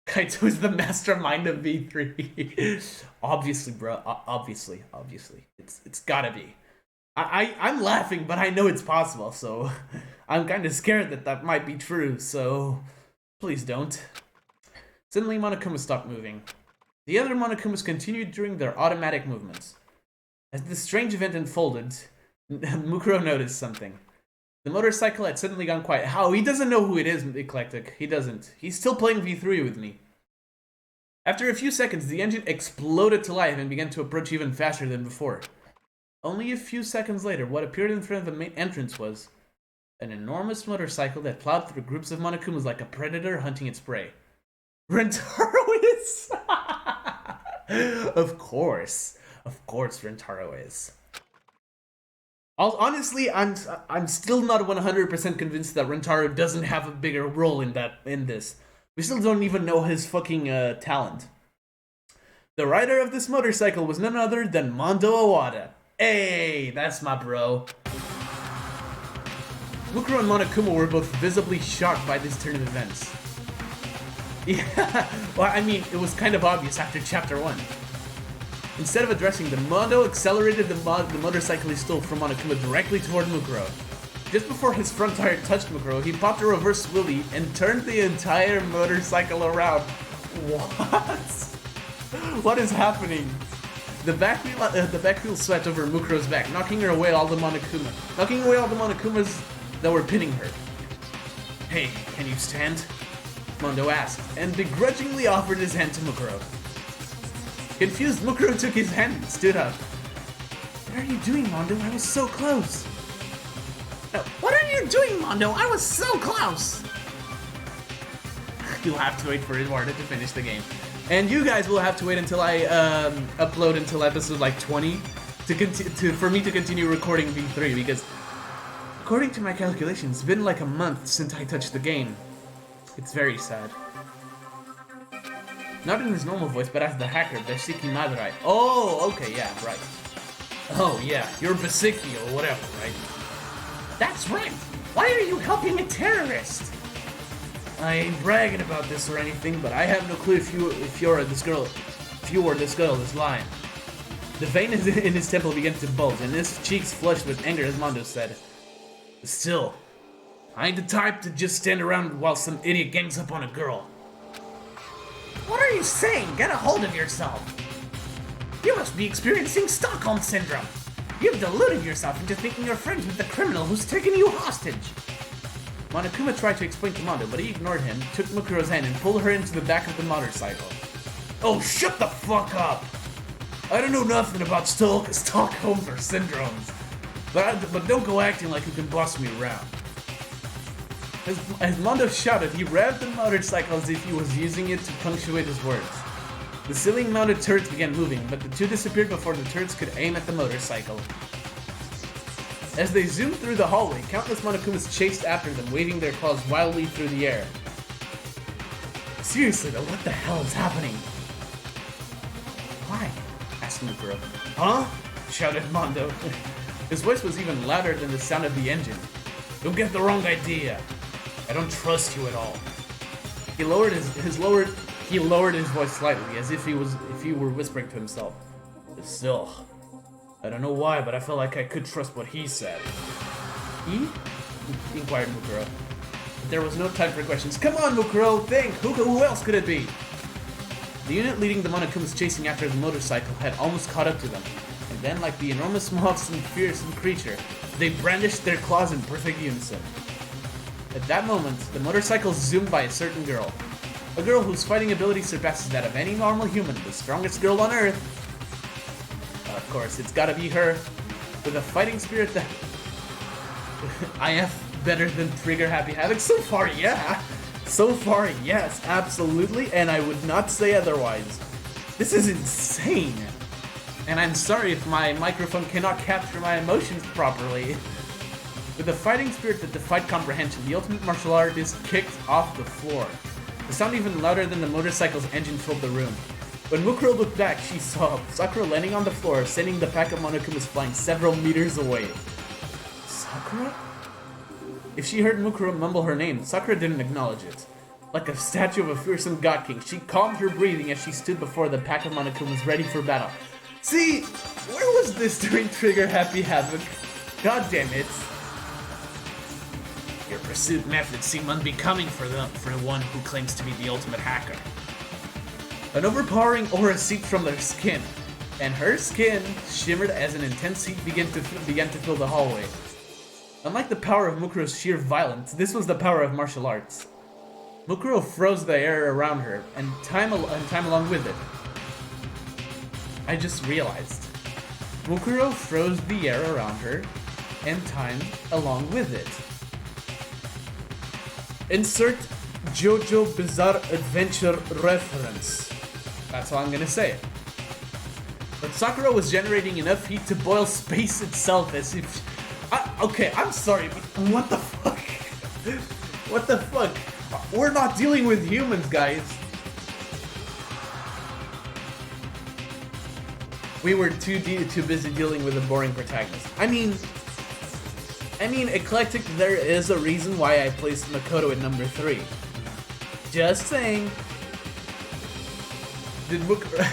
Kaito is the mastermind of V3. Obviously, bro. Obviously. It's gotta be. I'm laughing, but I know it's possible, so I'm kind of scared that might be true, so please don't. Suddenly, Monokuma stopped moving. The other Monokumas continued doing their automatic movements. As this strange event unfolded, Mukuro noticed something. The motorcycle had suddenly gone quiet. How? He doesn't know who it is, Eclectic. He doesn't. He's still playing V3 with me. After a few seconds, the engine exploded to life and began to approach even faster than before. Only a few seconds later, what appeared in front of the main entrance was an enormous motorcycle that plowed through groups of Monokumas like a predator hunting its prey. Rentaro is! Of course, Rentaro is. Honestly, I'm still not 100% convinced that Rentaro doesn't have a bigger role in this. We still don't even know his fucking talent. The rider of this motorcycle was none other than Mondo Owada. Hey, that's my bro. Mukuro and Monokuma were both visibly shocked by this turn of events. Yeah, well, I mean, it was kind of obvious after Chapter 1. Instead of addressing them, Mondo accelerated the motorcycle he stole from Monokuma directly toward Mukuro. Just before his front tire touched Mukuro, he popped a reverse wheelie and turned the entire motorcycle around. What? What is happening? The back wheel swept over Mukuro's back, knocking away all the Monokumas that were pinning her. Hey, can you stand? Mondo asked, and begrudgingly offered his hand to Mukuro. Confused, Mukuro took his hand and stood up. What are you doing, Mondo? I was so close. What are you doing, Mondo? I was so close! You'll have to wait for Eduardo to finish the game. And you guys will have to wait until I upload until episode like 20 for me to continue recording V3, because according to my calculations, it's been like a month since I touched the game. It's very sad. Not in his normal voice, but as the hacker, Besiki Madrai. Oh, okay, yeah, right. Oh, yeah, you're Besiki or whatever, right? That's right! Why are you helping a terrorist? I ain't bragging about this or anything, but I have no clue if you or this girl is lying. The vein in his temple began to bulge, and his cheeks flushed with anger as Mondo said, Still, I ain't the type to just stand around while some idiot gangs up on a girl. What are you saying? Get a hold of yourself! You must be experiencing Stockholm Syndrome! You've deluded yourself into thinking you're friends with the criminal who's taken you hostage! Monokuma tried to explain to Mondo, but he ignored him, took Mukuro's hand, and pulled her into the back of the motorcycle. Oh, shut the fuck up! I don't know nothing about Stockholm or syndromes, but don't go acting like you can boss me around. As Mondo shouted, he revved the motorcycle as if he was using it to punctuate his words. The ceiling-mounted turrets began moving, but the two disappeared before the turrets could aim at the motorcycle. As they zoomed through the hallway, countless Monokumas chased after them, waving their claws wildly through the air. Seriously though, what the hell is happening? Why? Asked Mukuro. Huh? Shouted Mondo. His voice was even louder than the sound of the engine. Don't get the wrong idea. I don't trust you at all. He lowered his voice slightly, as if he were whispering to himself. Still, I don't know why, but I felt like I could trust what he said. He? Inquired Mukuro. But there was no time for questions. Come on, Mukuro, think! Who else could it be? The unit leading the Monokumas chasing after the motorcycle had almost caught up to them, and then, like the enormous maw of some fearsome creature, they brandished their claws in perfect unison. At that moment, the motorcycle zoomed by a certain girl. A girl whose fighting ability surpasses that of any normal human, the strongest girl on Earth. Of course, it's gotta be her, with a fighting spirit that... IF better than Trigger Happy Havoc? So far, yeah! So far, yes, absolutely, and I would not say otherwise. This is insane! And I'm sorry if my microphone cannot capture my emotions properly. With a fighting spirit that defied comprehension, the ultimate martial artist kicked off the floor. The sound even louder than the motorcycle's engine filled the room. When Mukuro looked back, she saw Sakura landing on the floor, sending the pack of Monokumas flying several meters away. Sakura? If she heard Mukuro mumble her name, Sakura didn't acknowledge it. Like a statue of a fearsome god king, she calmed her breathing as she stood before the pack of Monokumas ready for battle. See, where was this during Trigger Happy Havoc? God damn it. Your pursuit methods seem unbecoming for one who claims to be the ultimate hacker. An overpowering aura seeped from their skin, and her skin shimmered as an intense heat began to fill the hallway. Unlike the power of Mukuro's sheer violence, this was the power of martial arts. Mukuro froze the air around her, and time along with it. I just realized. Mukuro froze the air around her, and time along with it. Insert JoJo Bizarre Adventure reference. That's all I'm gonna say. But Sakura was generating enough heat to boil space itself as if... okay, I'm sorry, but what the fuck? What the fuck? We're not dealing with humans, guys. We were too busy dealing with a boring protagonist. I mean, eclectic, there is a reason why I placed Makoto at number 3. Just saying.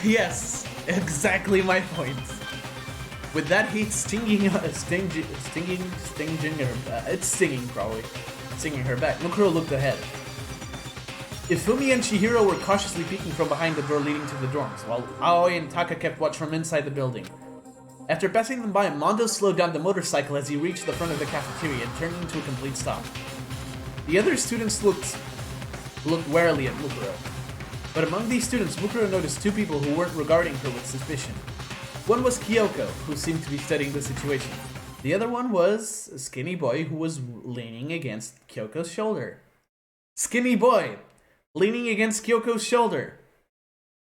Yes, exactly my point. With that heat stinging her back, Mukuro looked ahead. Ifumi and Chihiro were cautiously peeking from behind the door leading to the dorms, while Aoi and Taka kept watch from inside the building. After passing them by, Mondo slowed down the motorcycle as he reached the front of the cafeteria and turned into a complete stop. The other students looked warily at Mukuro. But among these students, Mukuro noticed two people who weren't regarding her with suspicion. One was Kyoko, who seemed to be studying the situation. The other one was a skinny boy who was leaning against Kyoko's shoulder. Skinny boy! Leaning against Kyoko's shoulder.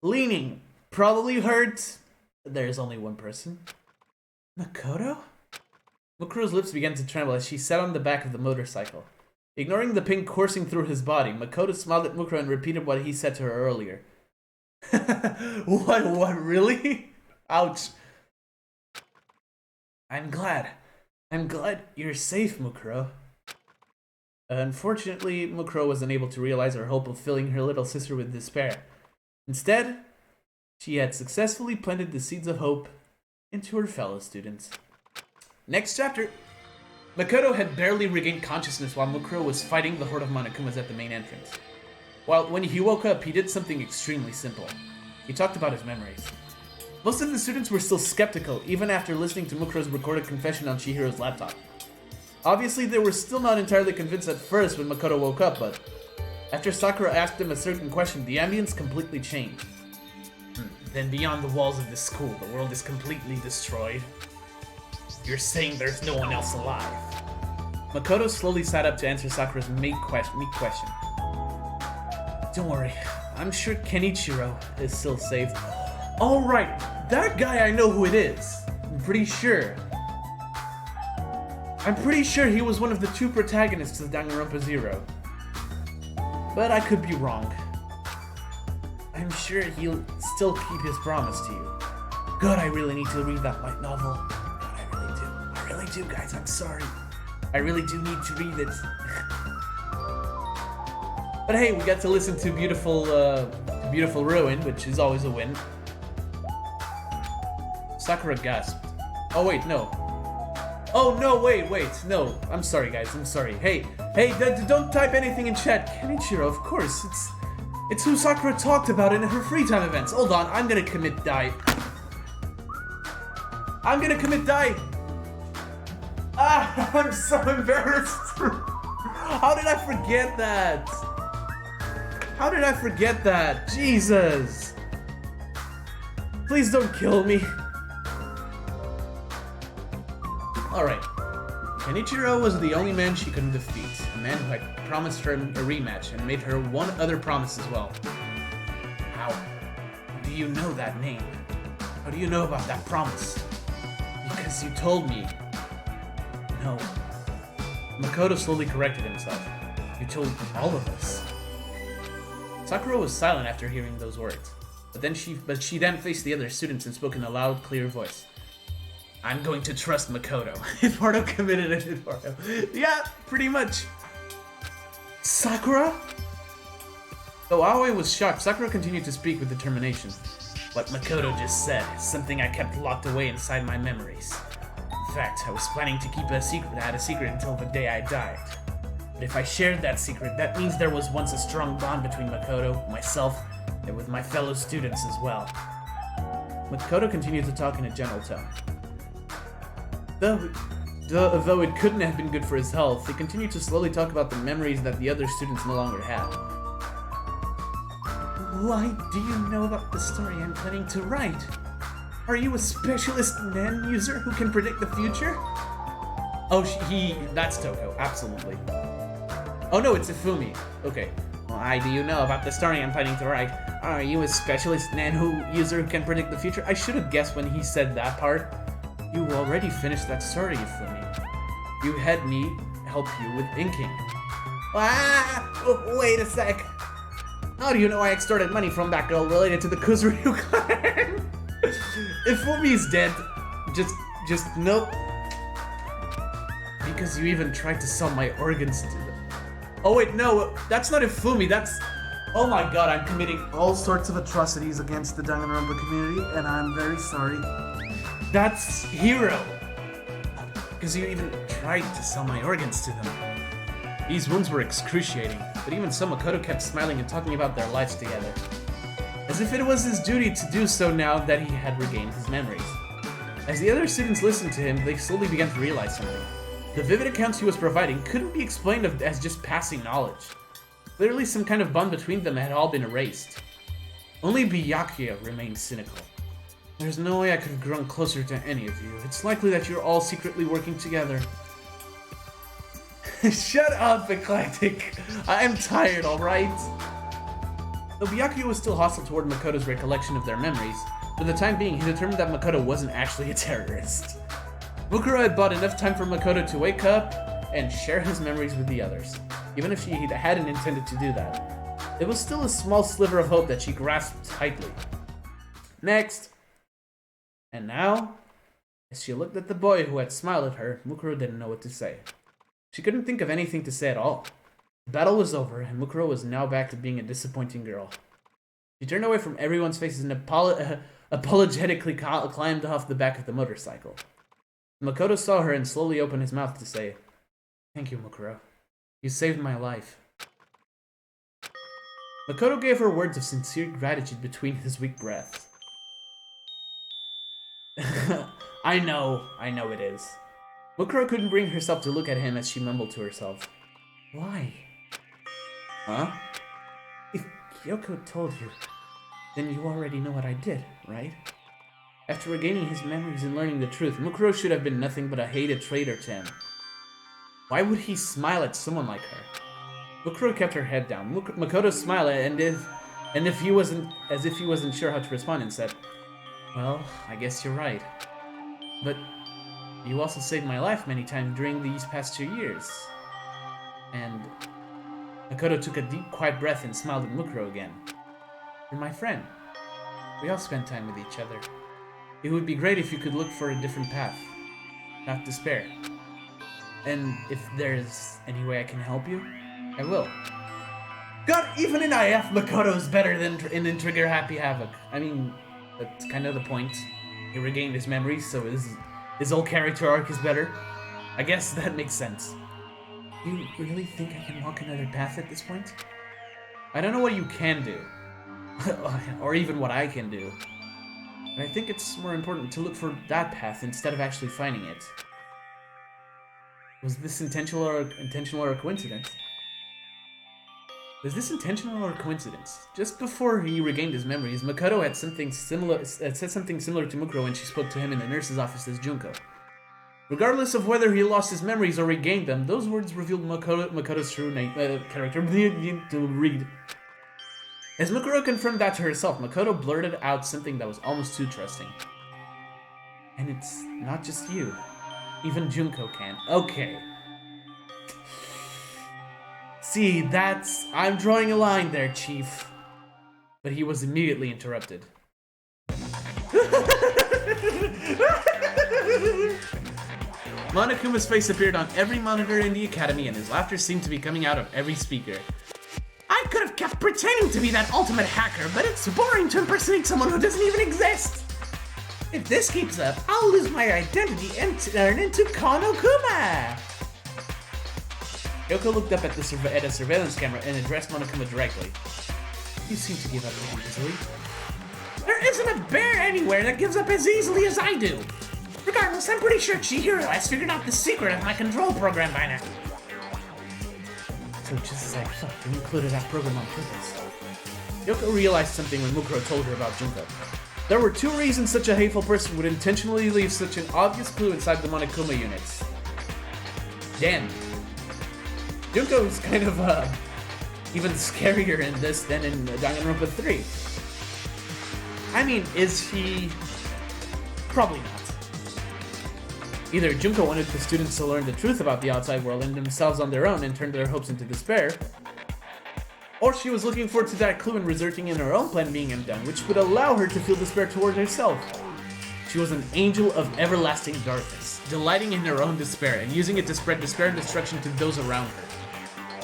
Leaning. Probably hurt. There's only one person. Makoto? Mukuro's lips began to tremble as she sat on the back of the motorcycle. Ignoring the pain coursing through his body, Makoto smiled at Mukuro and repeated what he said to her earlier. What, really? Ouch. I'm glad you're safe, Mukuro. Unfortunately, Mukuro was unable to realize her hope of filling her little sister with despair. Instead, she had successfully planted the seeds of hope into her fellow students. Next chapter. Makoto had barely regained consciousness while Mukuro was fighting the horde of Monokumas at the main entrance. When he woke up, he did something extremely simple. He talked about his memories. Most of the students were still skeptical, even after listening to Mukuro's recorded confession on Chihiro's laptop. Obviously, they were still not entirely convinced at first when Makoto woke up, but after Sakura asked him a certain question, the ambience completely changed. Then beyond the walls of this school, the world is completely destroyed. You're saying there's no one else alive. Makoto slowly sat up to answer Sakura's meek question. Don't worry, I'm sure Kenichiro is still safe. Alright, that guy I know who it is. I'm pretty sure he was one of the two protagonists of Danganronpa 0. But I could be wrong. I'm sure he'll still keep his promise to you. God, I really need to read that light novel. God, I really do, guys. I'm sorry. I really do need to read it. But hey, we got to listen to Beautiful Ruin, which is always a win. Sakura gasped. Oh wait, no. Oh no, wait, no. I'm sorry, guys. I'm sorry. Hey, don't type anything in chat. Kenichiro, of course. It's who Sakura talked about in her free time events. Hold on, I'm gonna commit die. Ah, I'm so embarrassed. How did I forget that? Jesus. Please don't kill me. Alright. Kenichiro was the only man she couldn't defeat. A man who had promised her a rematch and made her one other promise as well. How do you know that name? How do you know about that promise? Because you told me. No. Makoto slowly corrected himself. You told all of us. Sakura was silent after hearing those words. But she then faced the other students and spoke in a loud, clear voice. I'm going to trust Makoto. Eduardo committed it, Eduardo. Yeah, pretty much. Sakura? Though Aoi was shocked, Sakura continued to speak with determination. What Makoto just said is something I kept locked away inside my memories. In fact, I was planning to keep a secret until the day I died. But if I shared that secret, that means there was once a strong bond between Makoto, myself, and with my fellow students as well. Makoto continued to talk in a gentle tone. Though it couldn't have been good for his health, he continued to slowly talk about the memories that the other students no longer had. Why do you know about the story I'm planning to write? Are you a specialist NAN user who can predict the future? Oh, that's Toko, absolutely. Oh no, it's Ifumi. Okay. Why do you know about the story I'm planning to write? Are you a specialist NAN user who can predict the future? I should have guessed when he said that part. You already finished that story, Ifumi. You had me help you with inking. Wait a sec. How do you know I extorted money from that girl related to the Kuzuryu clan? Ifumi's dead. Just nope. Because you even tried to sell my organs to them. Oh wait, no, that's not Ifumi, that's... Oh my god, I'm committing all sorts of atrocities against the Danganronpa community, and I'm very sorry. That's hero. Because you even tried to sell my organs to them. These wounds were excruciating, but even so, Makoto kept smiling and talking about their lives together. As if it was his duty to do so now that he had regained his memories. As the other students listened to him, they slowly began to realize something. The vivid accounts he was providing couldn't be explained as just passing knowledge. Clearly some kind of bond between them had all been erased. Only Byakuya remained cynical. There's no way I could have grown closer to any of you. It's likely that you're all secretly working together. Shut up, Eclectic. I am tired, alright? Though Byakuya was still hostile toward Makoto's recollection of their memories, for the time being he determined that Makoto wasn't actually a terrorist. Mukuro had bought enough time for Makoto to wake up and share his memories with the others, even if she hadn't intended to do that. It was still a small sliver of hope that she grasped tightly. Next. And now, as she looked at the boy who had smiled at her, Mukuro didn't know what to say. She couldn't think of anything to say at all. The battle was over, and Mukuro was now back to being a disappointing girl. She turned away from everyone's faces and apologetically climbed off the back of the motorcycle. Makoto saw her and slowly opened his mouth to say, "Thank you, Mukuro. You saved my life." Makoto gave her words of sincere gratitude between his weak breaths. I know it is. Mukuro couldn't bring herself to look at him as she mumbled to herself. Why? Huh? If Kyoko told you, then you already know what I did, right? After regaining his memories and learning the truth, Mukuro should have been nothing but a hated traitor to him. Why would he smile at someone like her? Mukuro kept her head down. Makoto smiled as if he wasn't sure how to respond and said, "Well, I guess you're right. But you also saved my life many times during these past 2 years." And Makoto took a deep, quiet breath and smiled at Mukuro again. "You're my friend. We all spend time with each other. It would be great if you could look for a different path, not despair. And if there's any way I can help you, I will." God, even in IF, Makoto's better than in Trigger Happy Havoc. I mean, that's kind of the point. He regained his memories, so his whole character arc is better. I guess that makes sense. You really think I can walk another path at this point? I don't know what you can do, or even what I can do. But I think it's more important to look for that path instead of actually finding it. Was this intentional or a coincidence? Was this intentional or a coincidence? Just before he regained his memories, Makoto had said something similar to Mukuro when she spoke to him in the nurse's office as Junko. Regardless of whether he lost his memories or regained them, those words revealed Makoto's true character to read. As Mukuro confirmed that to herself, Makoto blurted out something that was almost too trusting. And it's not just you. Even Junko can. Okay. See, I'm drawing a line there, Chief. But he was immediately interrupted. Monokuma's face appeared on every monitor in the academy, and his laughter seemed to be coming out of every speaker. I could have kept pretending to be that ultimate hacker, but it's boring to impersonate someone who doesn't even exist. If this keeps up, I'll lose my identity and turn into Konokuma. Yoko looked up at a surveillance camera and addressed Monokuma directly. You seem to give up pretty easily. There isn't a bear anywhere that gives up as easily as I do. Regardless, I'm pretty sure Chihiro has figured out the secret of my control program by now. So just as I thought, you included that program on purpose. Yoko realized something when Mukuro told her about Junko. There were 2 reasons such a hateful person would intentionally leave such an obvious clue inside the Monokuma units. Damn. Junko is kind of even scarier in this than in Danganronpa 3. I mean, is he? Probably not. Either Junko wanted the students to learn the truth about the outside world and themselves on their own and turn their hopes into despair, or she was looking forward to that clue and resulting in her own plan being undone, which would allow her to feel despair toward herself. She was an angel of everlasting darkness, delighting in her own despair and using it to spread despair and destruction to those around her.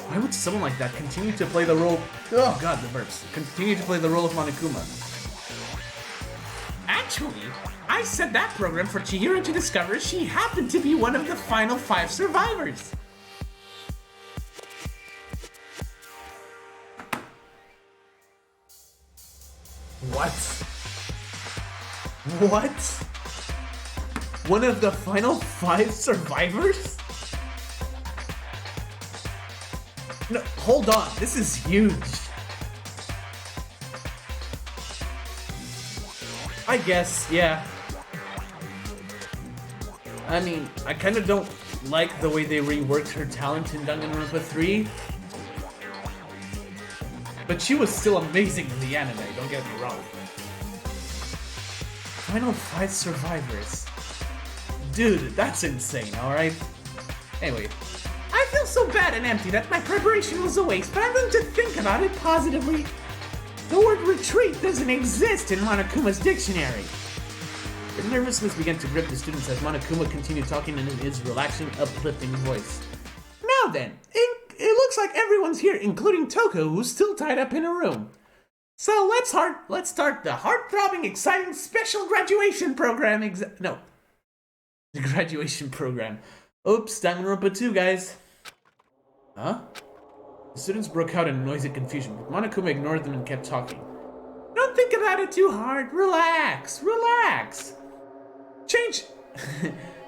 Why would someone like that continue to play the role? Oh god, the burps. Continue to play the role of Monokuma. Actually, I I set that program for Chihiro to discover she happened to be one of the final 5 survivors. What? What? One of the final 5 survivors? No, hold on. This is huge. I guess, yeah. I mean, I kind of don't like the way they reworked her talent in Danganronpa 3. But she was still amazing in the anime, don't get me wrong. Final 5 survivors. Dude, that's insane, alright? Anyway. I feel so bad and empty that my preparation was a waste, but I'm going to think about it positively. The word retreat doesn't exist in Monokuma's dictionary. The nervousness began to grip the students as Monokuma continued talking in his relaxing, uplifting voice. Now then, it looks like everyone's here, including Toko, who's still tied up in a room. So let's start the heart-throbbing, exciting special graduation program The graduation program. Oops, Danganronpa 2, guys. Huh? The students broke out in noisy confusion, but Monokuma ignored them and kept talking. Don't think about it too hard. Relax. Change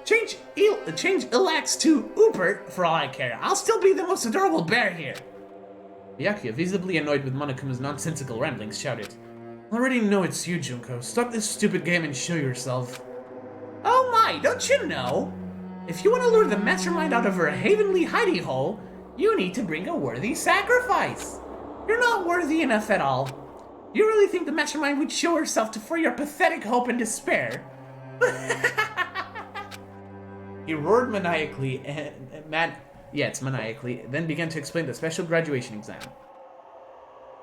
Ilax to Ooper for all I care. I'll still be the most adorable bear here. Byakuya, visibly annoyed with Monokuma's nonsensical ramblings, shouted, I already know it's you, Junko. Stop this stupid game and show yourself. Oh my, don't you know? If you want to lure the mastermind out of her havenly hidey hole, you need to bring a worthy sacrifice. You're not worthy enough at all. You really think the mastermind would show herself for your pathetic hope and despair? He roared maniacally then began to explain the special graduation exam.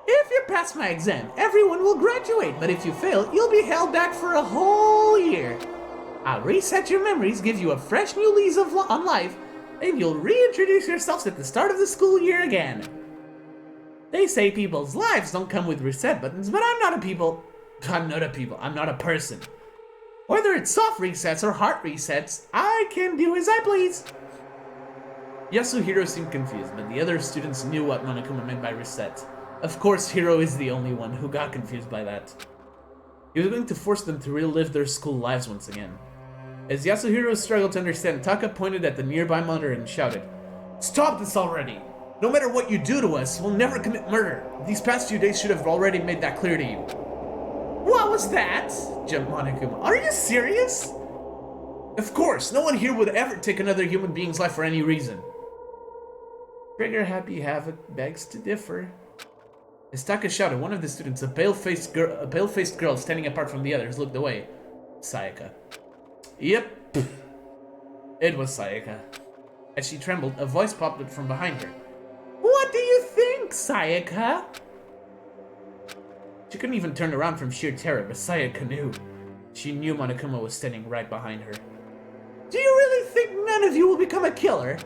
If you pass my exam, everyone will graduate, but if you fail, you'll be held back for a whole year. I'll reset your memories, give you a fresh new lease on life, and you'll reintroduce yourselves at the start of the school year again. They say people's lives don't come with reset buttons, but I'm not a person. Whether it's soft resets or hard resets, I can do as I please. Yasuhiro seemed confused, but the other students knew what Monokuma meant by reset. Of course, Hiro is the only one who got confused by that. He was going to force them to relive their school lives once again. As Yasuhiro struggled to understand, Taka pointed at the nearby monitor and shouted, Stop this already! No matter what you do to us, we'll never commit murder. These past few days should have already made that clear to you. What was that? Jumped Monokuma. Are you serious? Of course, no one here would ever take another human being's life for any reason. Trigger-happy Havoc begs to differ. As Taka shouted, one of the students, a pale-faced girl standing apart from the others, looked away. Sayaka. Yep. It was Sayaka. As she trembled, a voice popped up from behind her. What do you think, Sayaka? She couldn't even turn around from sheer terror, but Sayaka knew. She knew Monokuma was standing right behind her. Do you really think none of you will become a killer?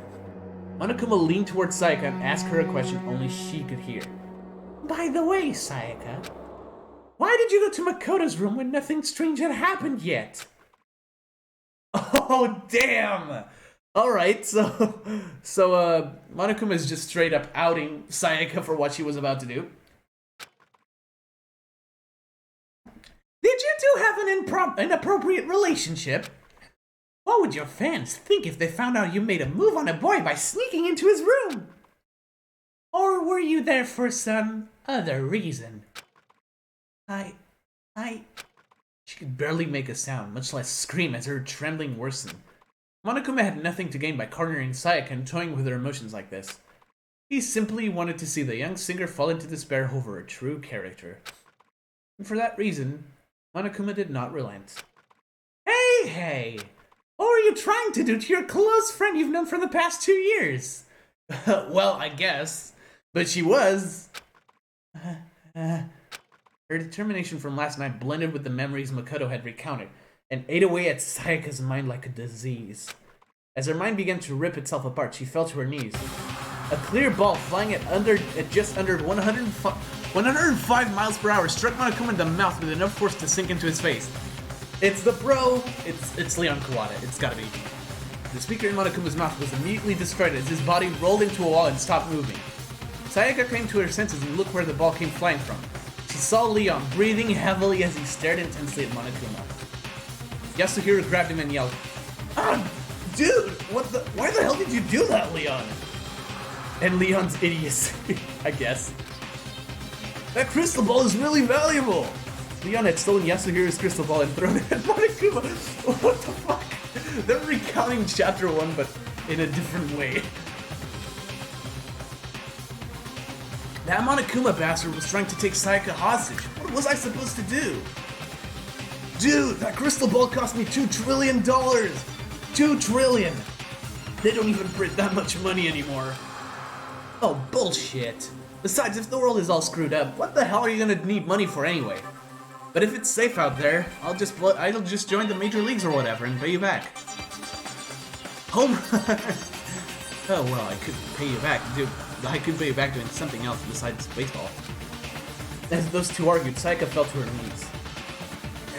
Monokuma leaned towards Sayaka and asked her a question only she could hear. By the way, Sayaka, why did you go to Makoto's room when nothing strange had happened yet? Oh, damn! Alright, so Monokuma is just straight up outing Sayaka for what she was about to do. Did you two have an inappropriate relationship? What would your fans think if they found out you made a move on a boy by sneaking into his room? Or were you there for some other reason? She could barely make a sound, much less scream, as her trembling worsened. Monokuma had nothing to gain by cornering Sayaka and toying with her emotions like this. He simply wanted to see the young singer fall into despair over a true character. And for that reason, Monokuma did not relent. Hey! What were you trying to do to your close friend you've known for the past 2 years? Well, I guess. But she was... Her determination from last night blended with the memories Makoto had recounted, and ate away at Sayaka's mind like a disease. As her mind began to rip itself apart, she fell to her knees. A clear ball flying at just under 105 miles per hour struck Monokuma in the mouth with enough force to sink into his face. It's the bro! It's Leon Kawada. It's gotta be. The speaker in Monokuma's mouth was immediately destroyed as his body rolled into a wall and stopped moving. Sayaka came to her senses and looked where the ball came flying from. She saw Leon breathing heavily as he stared intensely at Monokuma. Yasuhiro grabbed him and yelled, "Ah, dude, why the hell did you do that, Leon?" And Leon's idiocy, I guess. "That crystal ball is really valuable!" Leon had stolen Yasuhiro's crystal ball and thrown it at Monokuma. What the fuck? They're recounting chapter 1, but in a different way. That Monokuma bastard was trying to take Sayaka hostage. What was I supposed to do? Dude, that crystal ball cost me $2 trillion! $2 trillion! They don't even print that much money anymore. Oh, bullshit. Besides, if the world is all screwed up, what the hell are you gonna need money for anyway? But if it's safe out there, I'll just join the major leagues or whatever and pay you back. Home run! Oh well, I could pay you back, dude. I could pay you back doing something else besides baseball. As those two argued, Sayaka fell to her knees.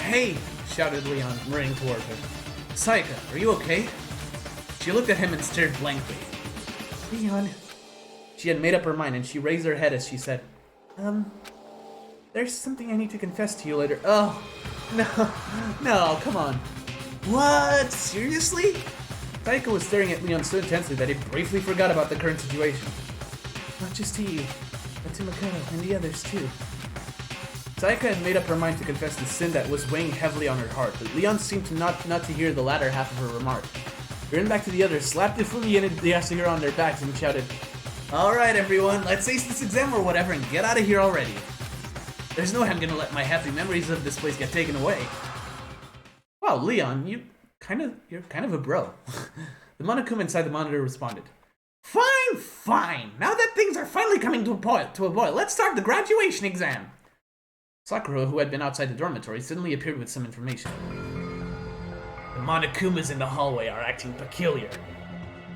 "Hey!" shouted Leon, running toward her. "Sayaka, are you okay?" She looked at him and stared blankly. "Leon..." She had made up her mind and she raised her head as she said, "There's something I need to confess to you later." Oh, no, come on. What? Seriously? Sayaka was staring at Leon so intensely that he briefly forgot about the current situation. "Not just to you, but to Makoto and the others too." Sayaka had made up her mind to confess the sin that was weighing heavily on her heart, but Leon seemed to not to hear the latter half of her remark. He ran back to the others, slapped Ifumi and Yasuhiro on their backs and shouted, "Alright everyone, let's ace this exam or whatever and get out of here already. There's no way I'm gonna let my happy memories of this place get taken away." Wow, Leon, you're kind of a bro. The Monokuma inside the monitor responded, Fine. Now that things are finally coming to a boil, let's start the graduation exam." Sakura, who had been outside the dormitory, suddenly appeared with some information. "The Monokumas in the hallway are acting peculiar."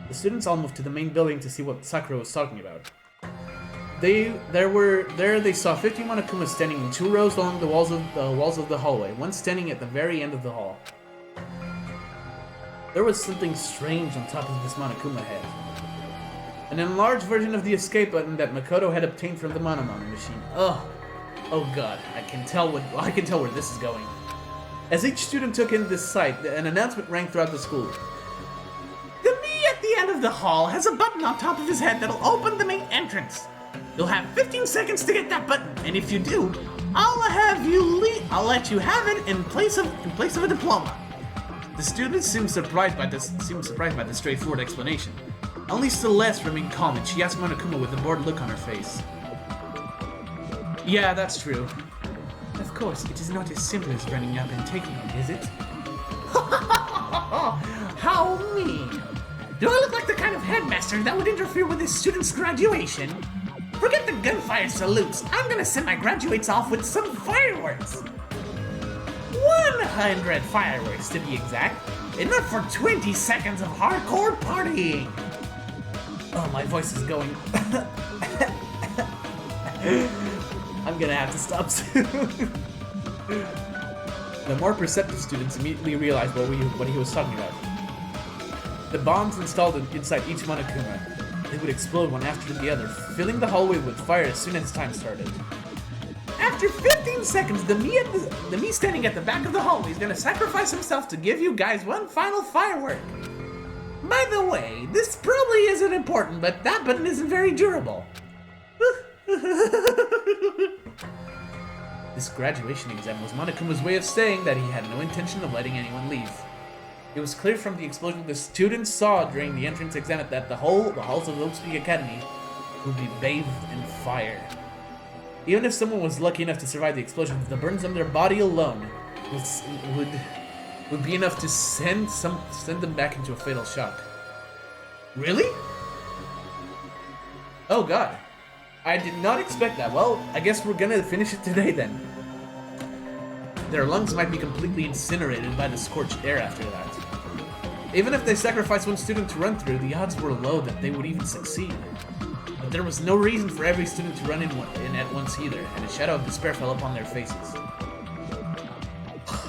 The students all moved to the main building to see what Sakura was talking about. They saw 50 Monokumas standing in 2 rows along the walls of the hallway, one standing at the very end of the hall. There was something strange on top of this Monokuma head. An enlarged version of the escape button that Makoto had obtained from the Monomon machine. Oh god, I can tell where this is going. As each student took in this sight, an announcement rang throughout the school. "The me at the end of the hall has a button on top of his head that'll open the main entrance. You'll have 15 seconds to get that button, and if you do, I'll let you have it in place of a diploma." The students seemed surprised by this straightforward explanation. Only Celeste remained calm, and she asked Monokuma with a bored look on her face. "Yeah, that's true." "Of course, it is not as simple as running up and taking it, is it?" "How mean! Do I look like the kind of headmaster that would interfere with his students' graduation? Forget the gunfire salutes. I'm gonna send my graduates off with some fireworks. 100 fireworks to be exact. Enough for 20 seconds of hardcore partying." Oh, my voice is going. I'm gonna have to stop soon. The more perceptive students immediately realized what he was talking about. The bombs installed inside each Monokuma, they would explode one after the other, filling the hallway with fire as soon as time started. After 15 seconds, the me standing at the back of the hallway is gonna sacrifice himself to give you guys one final firework. By the way, this probably isn't important, but that button isn't very durable. This graduation exam was Monokuma's way of saying that he had no intention of letting anyone leave. It was clear from the explosion the students saw during the entrance exam that the halls of Oak Street Academy would be bathed in fire. Even if someone was lucky enough to survive the explosion, the burns on their body alone would be enough to send them back into a fatal shock. Really? Oh god. I did not expect that. Well, I guess we're gonna finish it today then. Their lungs might be completely incinerated by the scorched air after that. Even if they sacrificed one student to run through, the odds were low that they would even succeed. But there was no reason for every student to run in at once either, and a shadow of despair fell upon their faces.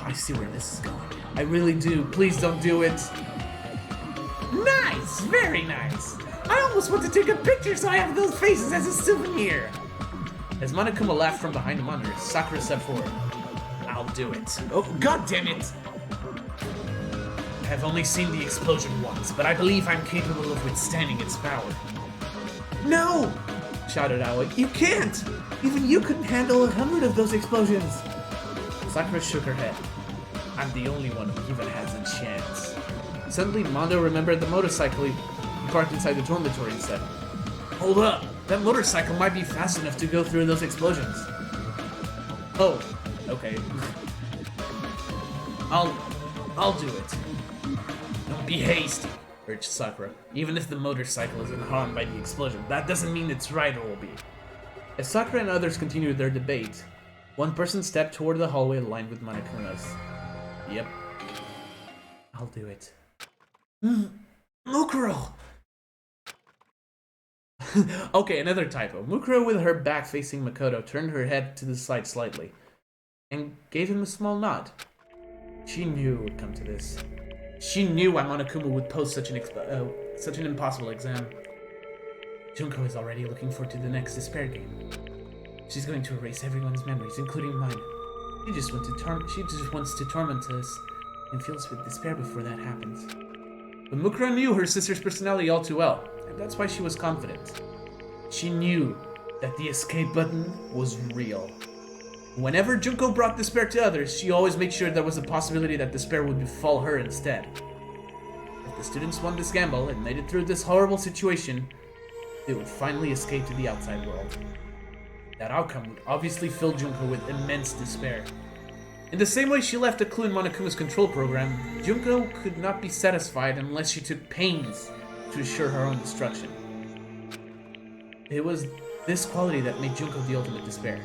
I see where this is going. I really do. Please don't do it. Nice! Very nice! I almost want to take a picture so I have those faces as a souvenir. As Monokuma laughed from behind the monitor, Sakura stepped forward. I'll do it. Oh, god damn it! I've only seen the explosion once, but I believe I'm capable of withstanding its power. No! Shouted Aoi. You can't! Even you couldn't handle 100 of those explosions! Sakura shook her head. I'm the only one who even has a chance. Suddenly, Mondo remembered the motorcycle he parked inside the dormitory and said, Hold up! That motorcycle might be fast enough to go through those explosions. Oh, okay. I'll do it. Don't be hasty, urged Sakura. Even if the motorcycle isn't harmed by the explosion, that doesn't mean its rider will be. As Sakura and others continued their debate, one person stepped toward the hallway lined with Monokuma's. Yep. I'll do it. Mukuro! Okay, another typo. Mukuro, with her back facing Makoto, turned her head to the side slightly and gave him a small nod. She knew it would come to this. She knew why Monokuma would pose such an impossible exam. Junko is already looking forward to the next despair game. She's going to erase everyone's memories, including mine. She just wants to torment us and fills with despair before that happens. But Mukuro knew her sister's personality all too well, and that's why she was confident. She knew that the escape button was real. Whenever Junko brought despair to others, she always made sure there was a possibility that despair would befall her instead. If the students won this gamble and made it through this horrible situation, they would finally escape to the outside world. That outcome would obviously fill Junko with immense despair. In the same way she left a clue in Monokuma's control program, Junko could not be satisfied unless she took pains to assure her own destruction. It was this quality that made Junko the ultimate despair.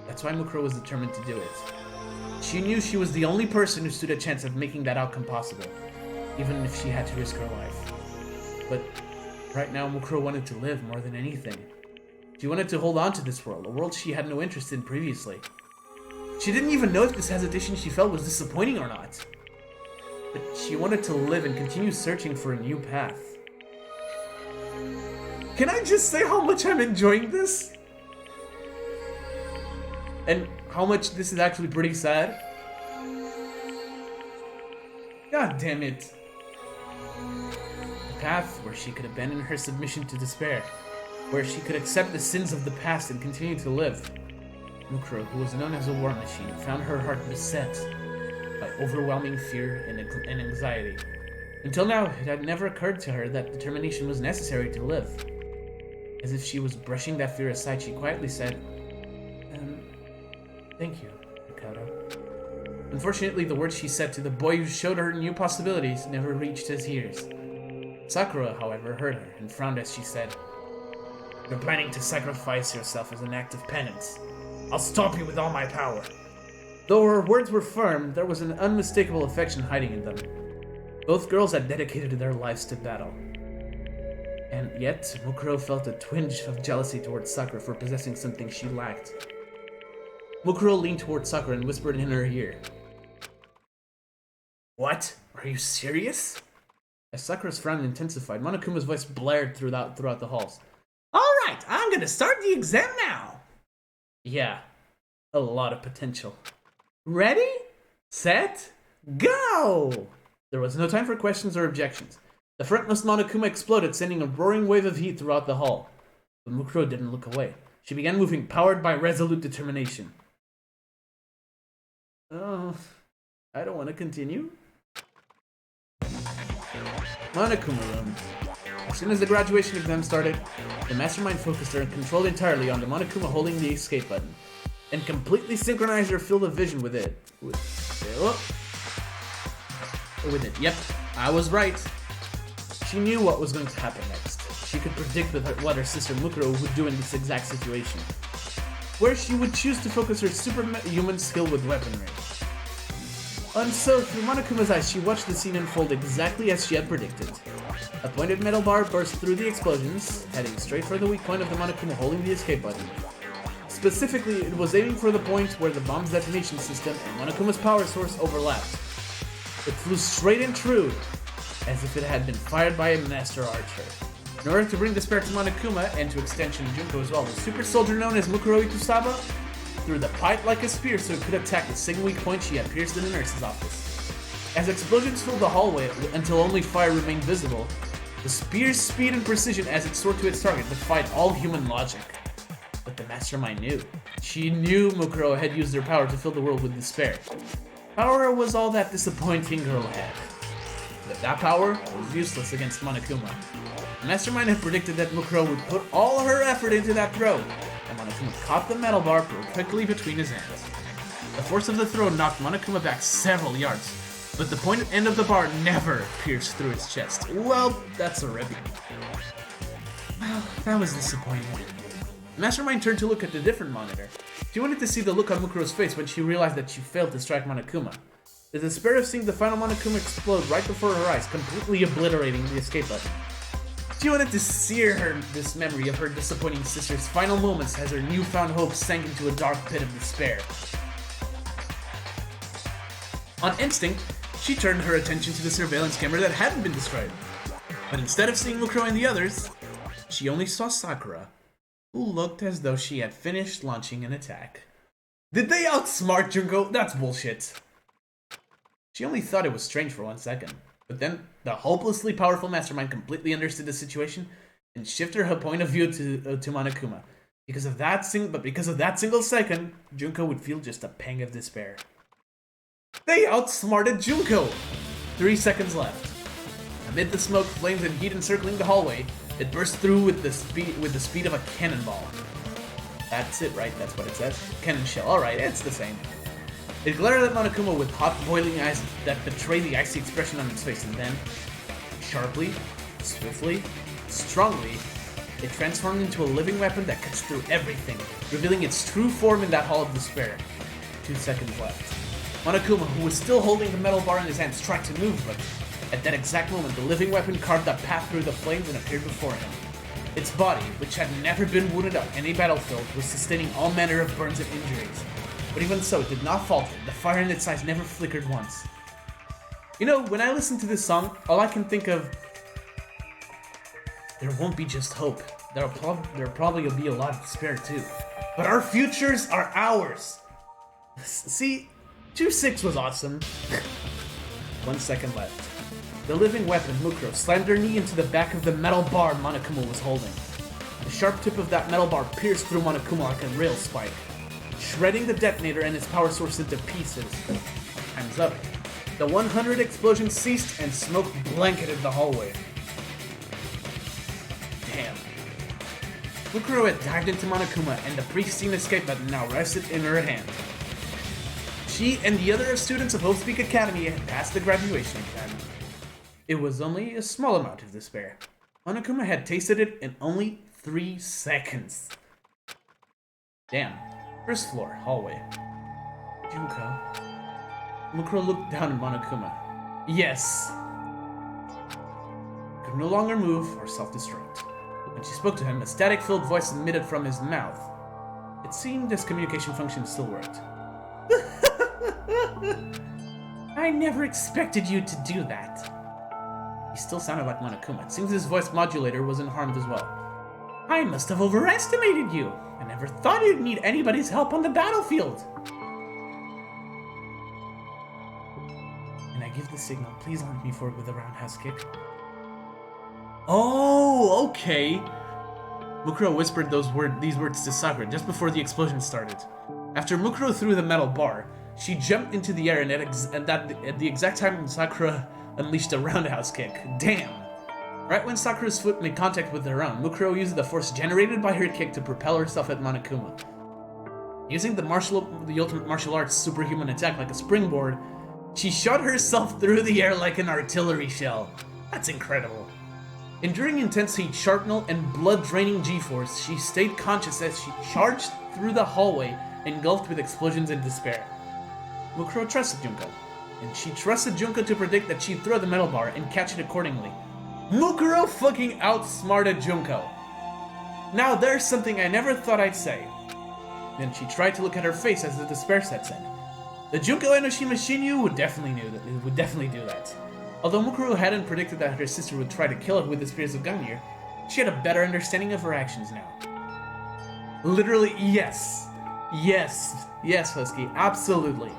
That's why Mukuro was determined to do it. She knew she was the only person who stood a chance of making that outcome possible, even if she had to risk her life. But right now, Mukuro wanted to live more than anything. She wanted to hold on to this world, a world she had no interest in previously. She didn't even know if this hesitation she felt was disappointing or not. But she wanted to live and continue searching for a new path. Can I just say how much I'm enjoying this? And how much this is actually pretty sad? God damn it. A path where she could abandon her submission to despair, where she could accept the sins of the past and continue to live. Mukuro, who was known as a war machine, found her heart beset by overwhelming fear and anxiety. Until now, it had never occurred to her that determination was necessary to live. As if she was brushing that fear aside, she quietly said, Thank you, Makoto. Unfortunately, the words she said to the boy who showed her new possibilities never reached his ears. Sakura, however, heard her and frowned as she said, You're planning to sacrifice yourself as an act of penance. I'll stop you with all my power. Though her words were firm, there was an unmistakable affection hiding in them. Both girls had dedicated their lives to battle. And yet, Mukuro felt a twinge of jealousy towards Sakura for possessing something she lacked. Mukuro leaned towards Sakura and whispered in her ear. What? Are you serious? As Sakura's frown intensified, Monokuma's voice blared throughout the halls. Alright, I'm gonna start the exam now! Yeah, a lot of potential. Ready? Set? Go! There was no time for questions or objections. The frontmost Monokuma exploded, sending a roaring wave of heat throughout the hall. But Mukuro didn't look away. She began moving, powered by resolute determination. Oh, I don't want to continue. Monokuma room. As soon as the graduation exam started, the mastermind focused her and controlled entirely on the Monokuma holding the escape button, and completely synchronized her field of vision with it. With it. Yep, I was right. She knew what was going to happen next. She could predict what her sister Mukuro would do in this exact situation, where she would choose to focus her superhuman skill with weaponry. And so, through Monokuma's eyes, she watched the scene unfold exactly as she had predicted. A pointed metal bar burst through the explosions, heading straight for the weak point of the Monokuma holding the escape button. Specifically, it was aiming for the point where the bomb's detonation system and Monokuma's power source overlapped. It flew straight and true, as if it had been fired by a master archer. In order to bring despair to Monokuma, and to extension Junko as well, the super soldier known as Mukuro Itusaba threw the pipe like a spear so it could attack the same weak point she had pierced in the nurse's office. As explosions filled the hallway until only fire remained visible, the spear's speed and precision as it soared to its target defied all human logic. But the mastermind knew. She knew Mukuro had used her power to fill the world with despair. Power was all that disappointing girl had. But that power was useless against Monokuma. The mastermind had predicted that Mukuro would put all her effort into that throw, and Monokuma caught the metal bar perfectly between his hands. The force of the throw knocked Monokuma back several yards, but the pointed end of the bar never pierced through its chest. Well, that's a rip. Well, that was disappointing. The mastermind turned to look at the different monitor. She wanted to see the look on Mukuro's face when she realized that she failed to strike Monokuma. The despair of seeing the final Monokuma explode right before her eyes, completely obliterating the escape button. She wanted to sear this memory of her disappointing sister's final moments as her newfound hope sank into a dark pit of despair. On instinct, she turned her attention to the surveillance camera that hadn't been destroyed. But instead of seeing Mukuro and the others, she only saw Sakura, who looked as though she had finished launching an attack. Did they outsmart Junko? That's bullshit. She only thought it was strange for 1 second, but then the hopelessly powerful mastermind completely understood the situation and shifted her point of view to Monokuma. Because of that single second, Junko would feel just a pang of despair. They outsmarted Junko! 3 seconds left. Amid the smoke, flames, and heat encircling the hallway, it burst through with the speed of a cannonball. That's it, right? That's what it says. Cannon shell. Alright, it's the same. It glared at Monokuma with hot, boiling eyes that betrayed the icy expression on its face, and then, sharply, swiftly, strongly, it transformed into a living weapon that cuts through everything, revealing its true form in that hall of despair. 2 seconds left. Monokuma, who was still holding the metal bar in his hands, tried to move, but at that exact moment, the living weapon carved a path through the flames and appeared before him. Its body, which had never been wounded on any battlefield, was sustaining all manner of burns and injuries. But even so, it did not falter. The fire in its eyes never flickered once. You know, when I listen to this song, all I can think of... There won't be just hope. There'll probably be a lot of despair too. But our futures are ours! See, 2-6 was awesome. 1 second left. The living weapon, Mukuro, slammed her knee into the back of the metal bar Monokuma was holding. The sharp tip of that metal bar pierced through Monokuma like a rail spike, shredding the detonator and its power source into pieces. Time's up. The 100 explosion ceased and smoke blanketed the hallway. Damn. Mukuro had dived into Monokuma and the pristine escape button now rested in her hand. She and the other students of Hope Peak Academy had passed the graduation exam. It was only a small amount of despair. Monokuma had tasted it in only 3 seconds. Damn. First floor, hallway. Junko. Mukuro looked down at Monokuma. Yes. Could no longer move or self-destruct. When she spoke to him, a static-filled voice emitted from his mouth. It seemed his communication function still worked. I never expected you to do that. He still sounded like Monokuma. It seems his voice modulator wasn't harmed as well. I must have overestimated you. I never thought you'd need anybody's help on the battlefield. And I give the signal. Please launch me forward with a roundhouse kick. Oh, okay. Mukuro whispered these words to Sakura just before the explosion started. After Mukuro threw the metal bar, she jumped into the air and at the exact time Sakura unleashed a roundhouse kick. Damn! Right when Sakura's foot made contact with her own, Mukuro used the force generated by her kick to propel herself at Monokuma. Using the ultimate martial arts superhuman attack like a springboard, she shot herself through the air like an artillery shell. That's incredible. Enduring intense heat, sharpnel, and blood-draining G-force, she stayed conscious as she charged through the hallway, engulfed with explosions and despair. Mukuro trusted Junko, and she trusted Junko to predict that she'd throw the metal bar and catch it accordingly. Mukuro fucking outsmarted Junko. Now there's something I never thought I'd say. Then she tried to look at her face as the despair sets in. The Junko Enoshima Shinyu would definitely do that. Although Mukuro hadn't predicted that her sister would try to kill her with the spears of Gungnir, she had a better understanding of her actions now. Literally, yes. Yes, Husky, absolutely.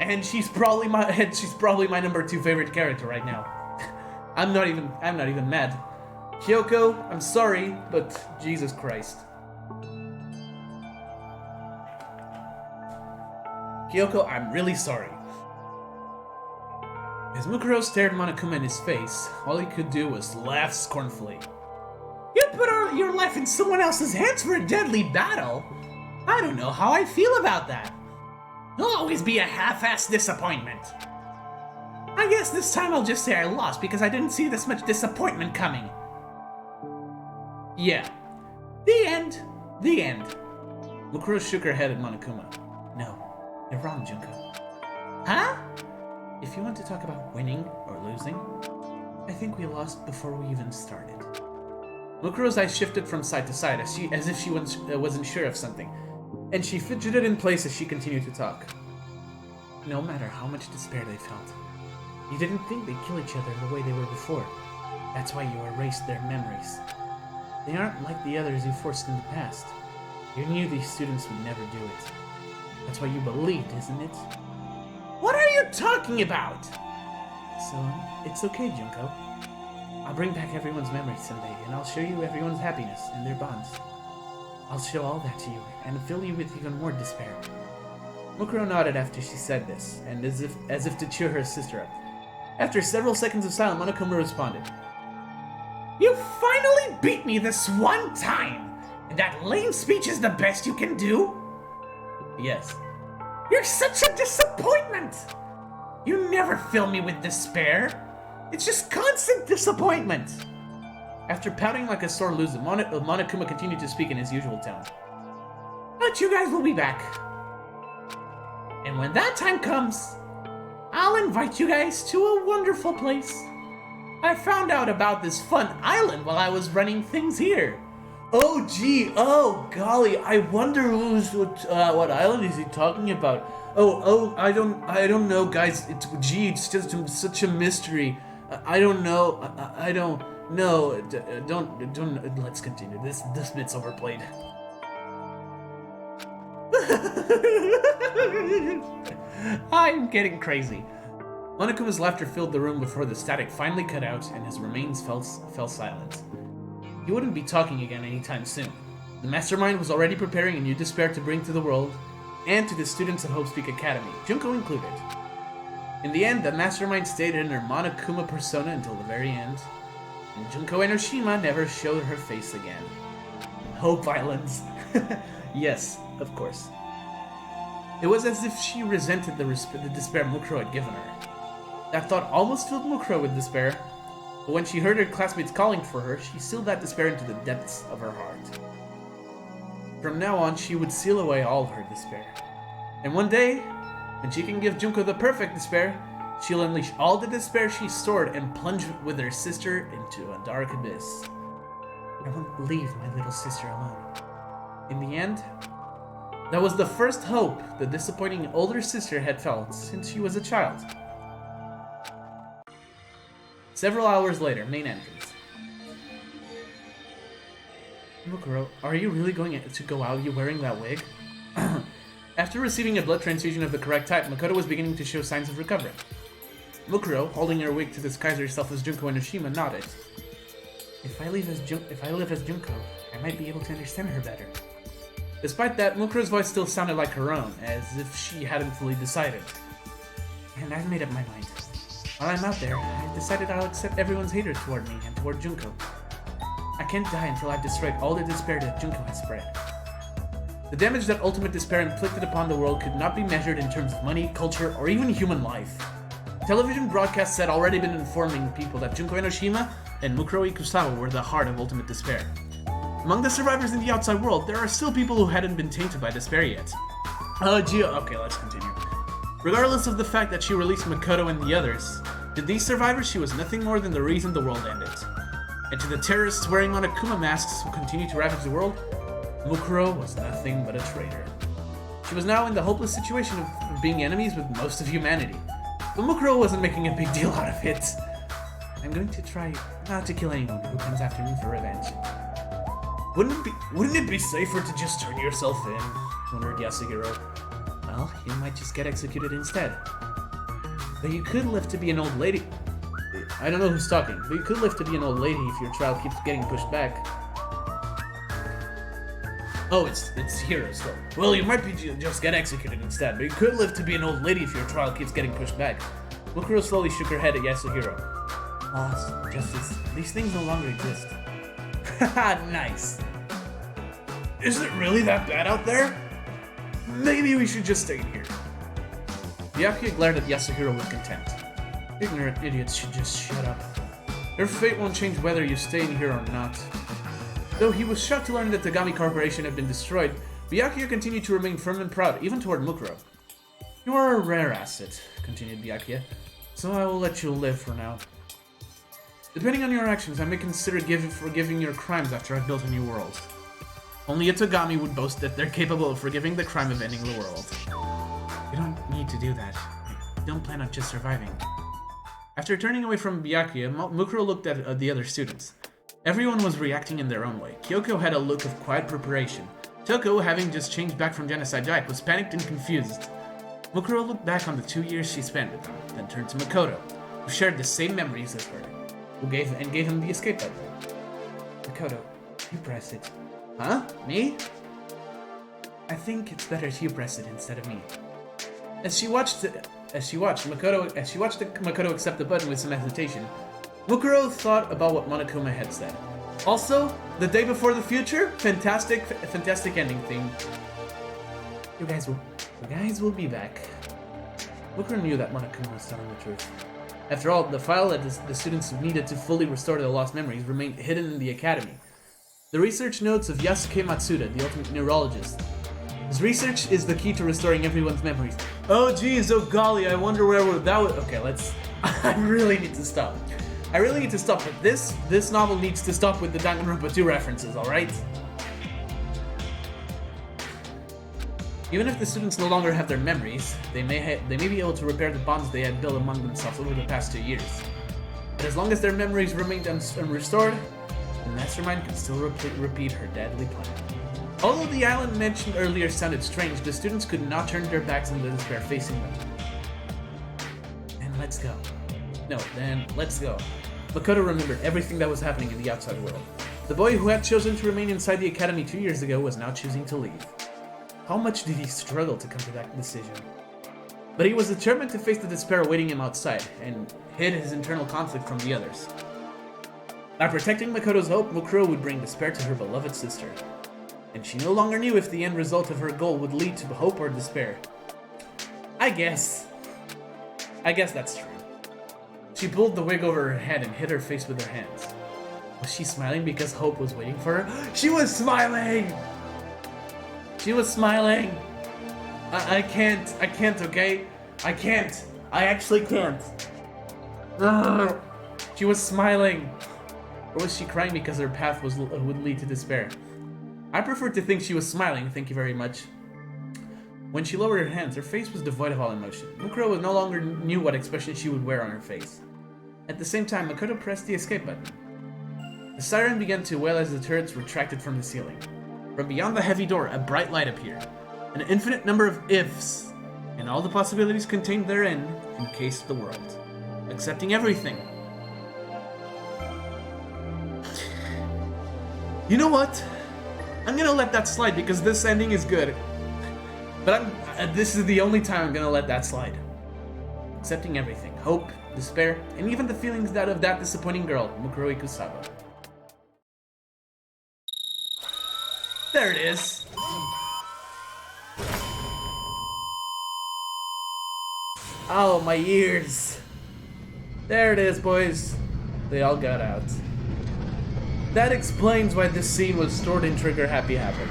And she's probably my number 2 favorite character right now. I'm not even mad. Kyoko, I'm sorry, but Jesus Christ. Kyoko, I'm really sorry. As Mukuro stared Monokuma in his face, all he could do was laugh scornfully. You put your life in someone else's hands for a deadly battle? I don't know how I feel about that. It'll always be a half-assed disappointment. I guess this time I'll just say I lost because I didn't see this much disappointment coming. Yeah. The end. Mukuro shook her head at Monokuma. No, you're wrong, Junko. Huh? If you want to talk about winning or losing, I think we lost before we even started. Mukuro's eyes shifted from side to side as if she wasn't sure of something, and she fidgeted in place as she continued to talk. No matter how much despair they felt, you didn't think they'd kill each other the way they were before. That's why you erased their memories. They aren't like the others you forced in the past. You knew these students would never do it. That's why you believed, isn't it? What are you talking about? So, it's okay, Junko. I'll bring back everyone's memories someday, and I'll show you everyone's happiness and their bonds. I'll show all that to you, and fill you with even more despair. Mukuro nodded after she said this, and as if to cheer her sister up. After several seconds of silence, Monokuma responded. You finally beat me this one time! And that lame speech is the best you can do? Yes. You're such a disappointment! You never fill me with despair. It's just constant disappointment. After pouting like a sore loser, Monokuma continued to speak in his usual tone. But you guys will be back. And when that time comes, I'll invite you guys to a wonderful place. I found out about this fun island while I was running things here. Oh gee, oh golly, I wonder what island is he talking about? I don't know, guys. It's just such a mystery. I don't know. I don't know. Don't. Let's continue. This bit's overplayed. I'm getting crazy. Monokuma's laughter filled the room before the static finally cut out and his remains fell silent. He wouldn't be talking again anytime soon. The mastermind was already preparing a new despair to bring to the world and to the students of Hope Speak Academy, Junko included. In the end, the mastermind stayed in her Monokuma persona until the very end, and Junko Enoshima never showed her face again. Hope Islands. Yes, of course. It was as if she resented the despair Mukuro had given her. That thought almost filled Mukuro with despair, but when she heard her classmates calling for her, she sealed that despair into the depths of her heart. From now on, she would seal away all her despair. And one day, when she can give Junko the perfect despair, she'll unleash all the despair she stored and plunge with her sister into a dark abyss. I won't leave my little sister alone. In the end, that was the first hope the disappointing older sister had felt since she was a child. Several hours later, main entrance. Mukuro, are you really going to go out wearing that wig? After receiving a blood transfusion of the correct type, Makoto was beginning to show signs of recovery. Mukuro, holding her wig to disguise herself as Junko Enoshima, nodded. If I live as Junko, I might be able to understand her better. Despite that, Mukuro's voice still sounded like her own, as if she hadn't fully decided. And I've made up my mind. While I'm out there, I've decided I'll accept everyone's hatred toward me and toward Junko. I can't die until I've destroyed all the despair that Junko has spread. The damage that ultimate despair inflicted upon the world could not be measured in terms of money, culture, or even human life. Television broadcasts had already been informing people that Junko Enoshima and Mukuro Ikusawa were the heart of ultimate despair. Among the survivors in the outside world, there are still people who hadn't been tainted by despair yet. Okay, let's continue. Regardless of the fact that she released Makoto and the others, to these survivors she was nothing more than the reason the world ended. And to the terrorists wearing Monokuma masks who continue to ravage the world, Mukuro was nothing but a traitor. She was now in the hopeless situation of being enemies with most of humanity. But Mukuro wasn't making a big deal out of it. I'm going to try not to kill anyone who comes after me for revenge. Wouldn't it be safer to just turn yourself in? Wondered Yasuhiro. Well, you might just get executed instead. But you could live to be an old lady. I don't know who's talking, but you could live to be an old lady if your trial keeps getting pushed back. Oh, it's Hiro still. Well, you might be just get executed instead, but you could live to be an old lady if your trial keeps getting pushed back. Mukuro slowly shook her head at Yasuhiro. Loss, justice, these things no longer exist. Haha, nice. Is it really that bad out there? Maybe we should just stay here. Byakuya glared at Yasuhiro with contempt. Ignorant idiots should just shut up. Your fate won't change whether you stay in here or not. Though he was shocked to learn that the Gami Corporation had been destroyed, Byakuya continued to remain firm and proud, even toward Mukuro. You are a rare asset, continued Byakuya, so I will let you live for now. Depending on your actions, I may consider forgiving your crimes after I've built a new world. Only a Togami would boast that they're capable of forgiving the crime of ending the world. You don't need to do that. I don't plan on just surviving. After turning away from Byakuya, Mukuro looked at the other students. Everyone was reacting in their own way. Kyoko had a look of quiet preparation. Toko, having just changed back from Genocide Jack, was panicked and confused. Mukuro looked back on the 2 years she spent with him, then turned to Makoto, who shared the same memories as her, who gave him the escape button. Makoto, you press it. Huh? Me? I think it's better if you press it instead of me. As she watched Makoto accept the button with some hesitation, Mukuro thought about what Monokuma had said. Also, the day before the future, fantastic ending theme. You guys will be back. Mukuro knew that Monokuma was telling the truth. After all, the file that the students needed to fully restore their lost memories remained hidden in the academy. The research notes of Yasuke Matsuda, the ultimate neurologist. His research is the key to restoring everyone's memories. Oh geez, oh golly, I wonder where that was. Okay, I really need to stop. But this novel needs to stop with the Danganronpa 2 references, alright? Even if the students no longer have their memories, they may be able to repair the bonds they had built among themselves over the past 2 years. But as long as their memories remained unrestored, the mastermind can still repeat her deadly plan. Although the island mentioned earlier sounded strange, the students could not turn their backs on the despair facing them. Then let's go. Makoto remembered everything that was happening in the outside world. The boy who had chosen to remain inside the academy 2 years ago was now choosing to leave. How much did he struggle to come to that decision? But he was determined to face the despair awaiting him outside, and hid his internal conflict from the others. By protecting Makoto's hope, Mukuro would bring despair to her beloved sister. And she no longer knew if the end result of her goal would lead to hope or despair. I guess that's true. She pulled the wig over her head and hid her face with her hands. Was she smiling because hope was waiting for her? She was smiling! I can't, okay? I can't. I actually can't. Ugh. She was smiling. Or was she crying because her path would lead to despair? I prefer to think she was smiling, thank you very much. When she lowered her hands, her face was devoid of all emotion. Mukuro no longer knew what expression she would wear on her face. At the same time, Makoto pressed the escape button. The siren began to wail as the turrets retracted from the ceiling. From beyond the heavy door, a bright light appeared. An infinite number of ifs, and all the possibilities contained therein encased the world, accepting everything. You know what? I'm gonna let that slide because this ending is good. But this is the only time I'm gonna let that slide. Accepting everything. Hope, despair, and even the feelings of that disappointing girl, Mukuro Ikusawa. There it is. Oh, my ears. There it is, boys. They all got out. That explains why this scene was stored in Trigger Happy Havoc.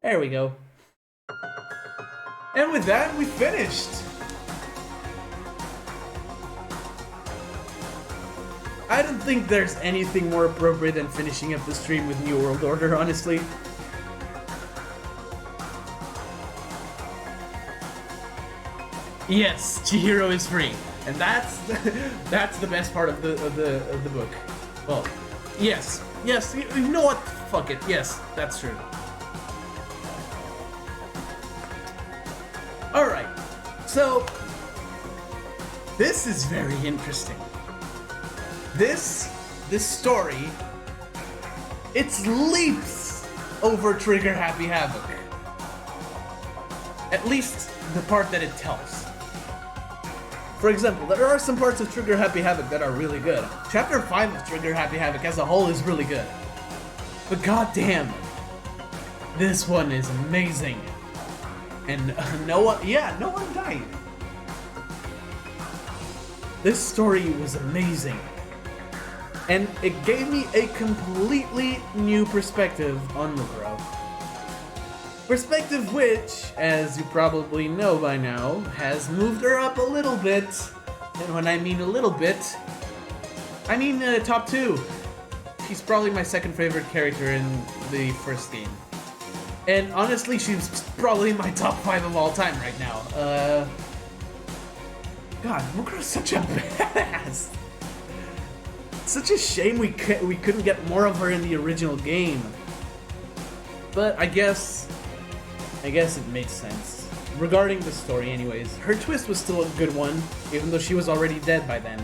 There we go. And with that, we finished. I don't think there's anything more appropriate than finishing up the stream with New World Order, honestly. Yes, Chihiro is free, and that's the best part of the book. Well, yes, you know what? Fuck it. Yes, that's true. All right, so this is very interesting. This story, it leaps over Trigger Happy Havoc. At least the part that it tells. For example, there are some parts of Trigger Happy Havoc that are really good. Chapter 5 of Trigger Happy Havoc as a whole is really good. But goddamn, this one is amazing. And no one died. This story was amazing. And it gave me a completely new perspective on Mukuro. Perspective which, as you probably know by now, has moved her up a little bit. And when I mean a little bit, I mean top 2. She's probably my second favorite character in the first game. And honestly, she's probably my top 5 of all time right now. God, Mukuro's such a badass. Such a shame we couldn't get more of her in the original game. But I guess it makes sense. Regarding the story anyways, her twist was still a good one, even though she was already dead by then.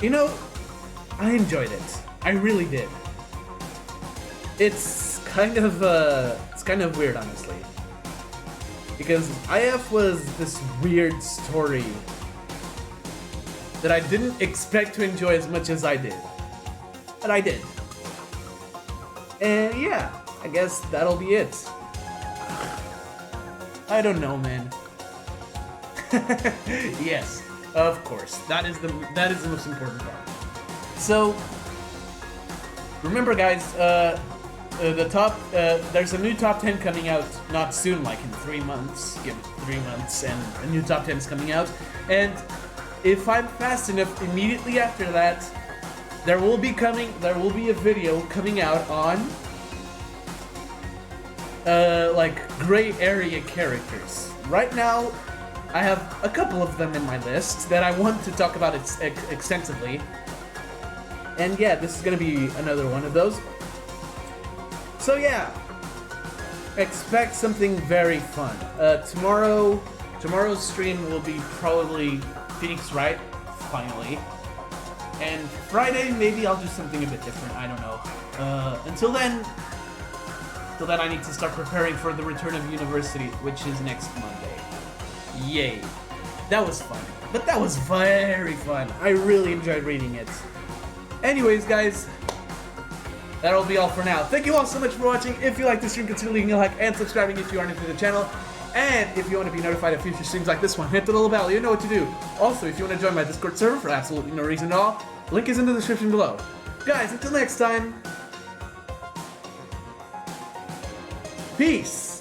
You know, I enjoyed it. I really did. It's kind of weird, honestly. Because IF was this weird story that I didn't expect to enjoy as much as I did. But I did. And yeah, I guess that'll be it. I don't know, man. Yes, of course. That is the most important part. So, remember guys, there's a new top 10 coming out, not soon, like in 3 months. Give it 3 months and a new top 10 is coming out. And if I'm fast enough, immediately after that, there will be a video coming out on like gray area characters. Right now, I have a couple of them in my list that I want to talk about extensively. And yeah, this is gonna be another one of those. So yeah, expect something very fun. Tomorrow's stream will be probably Phoenix Wright, finally. And Friday, maybe I'll do something a bit different, I don't know. Until then, I need to start preparing for the return of university, which is next Monday. Yay. That was fun. But that was very fun. I really enjoyed reading it. Anyways, guys, that'll be all for now. Thank you all so much for watching. If you like this stream, consider leaving a like and subscribing if you aren't new to the channel. And if you want to be notified of future streams like this one, hit the little bell. You know what to do. Also, if you want to join my Discord server for absolutely no reason at all, link is in the description below. Guys, until next time, peace.